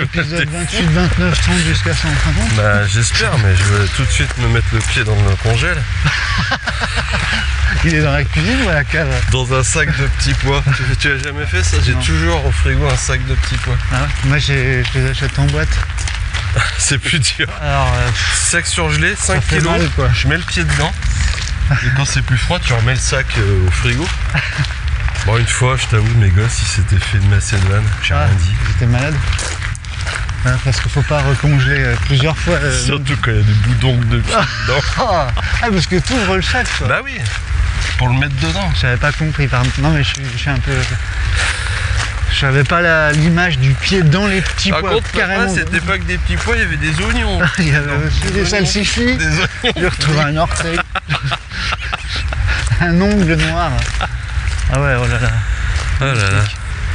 l'épisode 28, 29, 30 jusqu'à 150. Bah j'espère, mais je vais tout de suite me mettre le pied dans le congèle. Il est dans la cuisine ou à la cave? Dans un sac de petits pois. Tu as jamais fait ça? J'ai Non. toujours au frigo un sac de petits pois. Ah ouais. Moi je les achète en boîte. C'est plus dur. Alors, Sac surgelé, 5 fait kilos. mal, quoi. Je mets le pied dedans. Et quand c'est plus froid, tu remets le sac au frigo. Bon, une fois, je t'avoue, mes gosses, ils s'étaient fait de Macédoine. J'ai rien dit. J'étais malade. Ouais, parce qu'il faut pas recongeler plusieurs fois. Surtout quand il y a des bouts d'ongles de pied dedans. Ah, parce que tu ouvres le sac, quoi. Bah oui, pour le mettre dedans. J'avais pas compris, pardon. Non, mais je suis un peu. J'avais pas l'image du pied dans les petits Par pois. contre, carrément. papa, c'était pas que des petits pois, il y avait des oignons. Il y avait aussi des salsifis. Des oignons. J'ai retrouvé un orteil. Un ongle noir. Ah ouais, oh là là. Ah là là.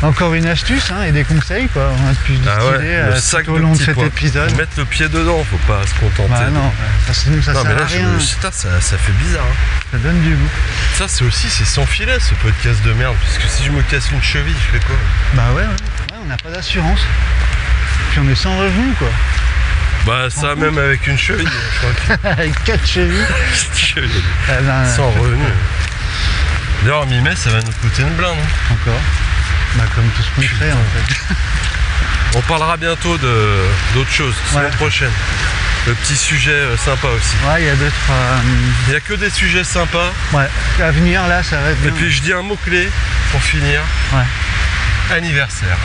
Encore une astuce hein, et des conseils quoi. On a pu distiller Ah ouais, le sac tout au de long de petits cet pois. épisode. Faut mettre le pied dedans, faut pas se contenter. Bah non, sinon ça Non mais sert là, à rien. putain, ça fait bizarre. Hein. Ça donne du goût. Ça, c'est aussi, c'est sans filet ce podcast de merde. Parce que si je me casse une cheville, je fais quoi? Bah ouais, on n'a pas d'assurance. Puis on est sans revenu quoi. Bah ça, même avec une cheville, je crois Avec 4 chevilles. que Eh ben, sans revenu. D'ailleurs, mi-mai, ça va nous coûter une blinde. Hein. encore. Bah comme tout ce qu'on fait en fait. On parlera bientôt d'autres choses, semaine Ouais. prochaine. Le petit sujet sympa aussi. Ouais, il y a 2-3. Il n'y a que des sujets sympas. Ouais, à venir là, ça va être bien. Et puis je dis un mot-clé pour finir. Ouais. Anniversaire.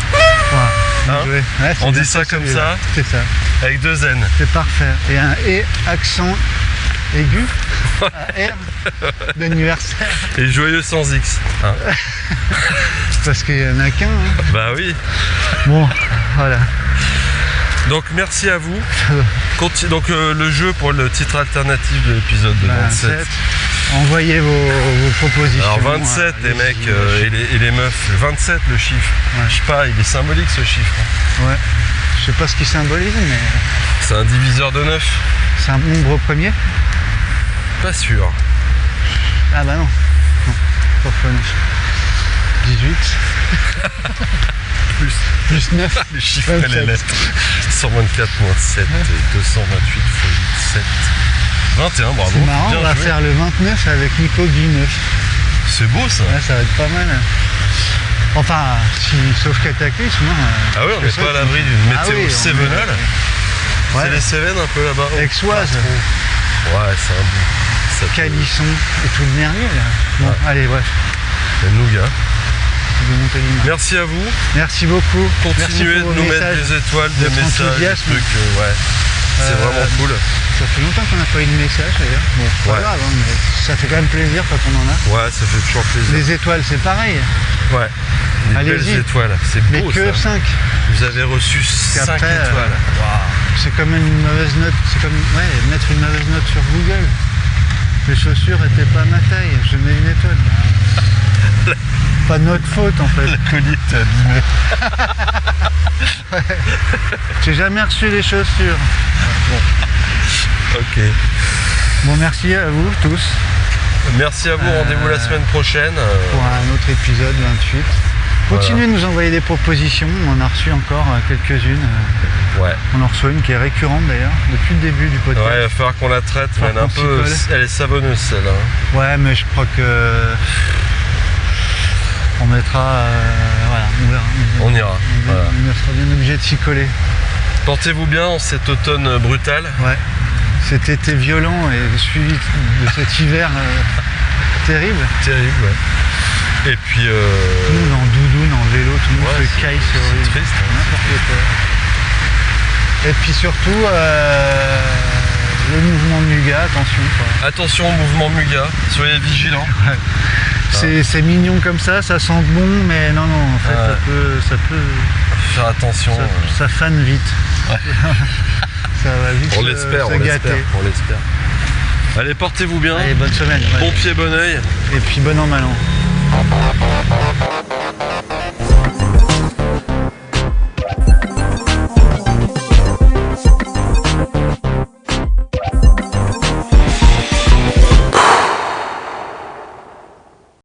Voilà. Bien Hein joué. Ouais, c'est On bien dit ça comme celui-là. ça. C'est ça. Avec 2 N. C'est parfait. Et un et accent aigu. Un R d'anniversaire. Et joyeux sans X. Hein. Parce qu'il y en a qu'un. Hein. Bah oui. Bon, voilà. Donc merci à vous. Donc le jeu pour le titre alternatif de l'épisode de 27. Envoyez vos propositions. Alors 27 les mecs et les meufs, 27 le chiffre. Ouais. Je sais pas, il est symbolique ce chiffre. Ouais. Je sais pas ce qu'il symbolise, mais C'est un diviseur de 9. c'est un nombre premier. Pas sûr. Ah bah non. Non, pas fun. 18. Plus 9. Les chiffres et les 27. lettres. 124 moins 7, 228 x 8, 7. 21, bravo. C'est marrant, Bien on va joué. faire le 29 avec Nico Guy 9. C'est beau ça. Ouais, ça va être pas mal. Enfin, sauf cataclysme. Ah oui, on n'est pas à l'abri d'une météo cévenale. Ouais. C'est les Cévennes un peu là-bas. Aixoise, Ouais, c'est un bout. Ça Calisson et tout le mermier là. Bon, Ouais. allez, bref, Le nougat. je vais monter l'image. Merci à vous. Merci beaucoup. Continuez Merci de pour nous vos mettre messages, des étoiles, des votre messages, des enthousiasme. trucs. Ouais. C'est vraiment cool. Ça fait longtemps qu'on n'a pas eu de message d'ailleurs. Bon, c'est pas Ouais. grave, hein, mais ça fait quand même plaisir quand on en a. Ouais, ça fait toujours plaisir. Les étoiles, c'est pareil. Ouais. Des Allez-y. belles étoiles. C'est Mais beau que ça. 5. Vous avez reçu 5 Après, étoiles. C'est comme une mauvaise note. C'est comme mettre une mauvaise note sur Google. Les chaussures étaient pas à ma taille. Je mets une étoile. Pas de notre faute en fait. Le collier était abîmé. J'ai jamais reçu les chaussures. Ok. Bon, merci à vous tous Merci à vous. Rendez-vous la semaine prochaine. pour un autre épisode 28. Continuez de nous envoyer des propositions. On en a reçu encore quelques-unes. Ouais. On en reçoit une qui est récurrente d'ailleurs depuis le début du podcast. Ouais, il va falloir qu'on la traite, mais elle est un qu'on s'y peu. colle. Elle est savonneuse celle-là. Ouais, mais je crois que on mettra. Voilà, on verra. On ira. Voilà. On sera bien obligé de s'y coller. Portez-vous bien en cet automne brutal. Ouais. Cet été violent et suivi de cet hiver terrible. Terrible, ouais. Et puis. Tout le monde en doudoune, en vélo, tout le monde Ouais, se caille, c'est horrible. triste, hein. N'importe quoi. Et puis surtout, le mouvement Muga, attention. Quoi. Attention au mouvement Muga, soyez vigilants. C'est mignon comme ça sent bon, mais non, en fait, Ouais. ça peut Faire attention. ça fane vite. Ouais. Ça va vite On se l'espère, gâter. on l'espère. Allez, portez-vous bien. Allez, bonne semaine. Bon Ouais. pied, bon oeil. Et puis bon an, mal an.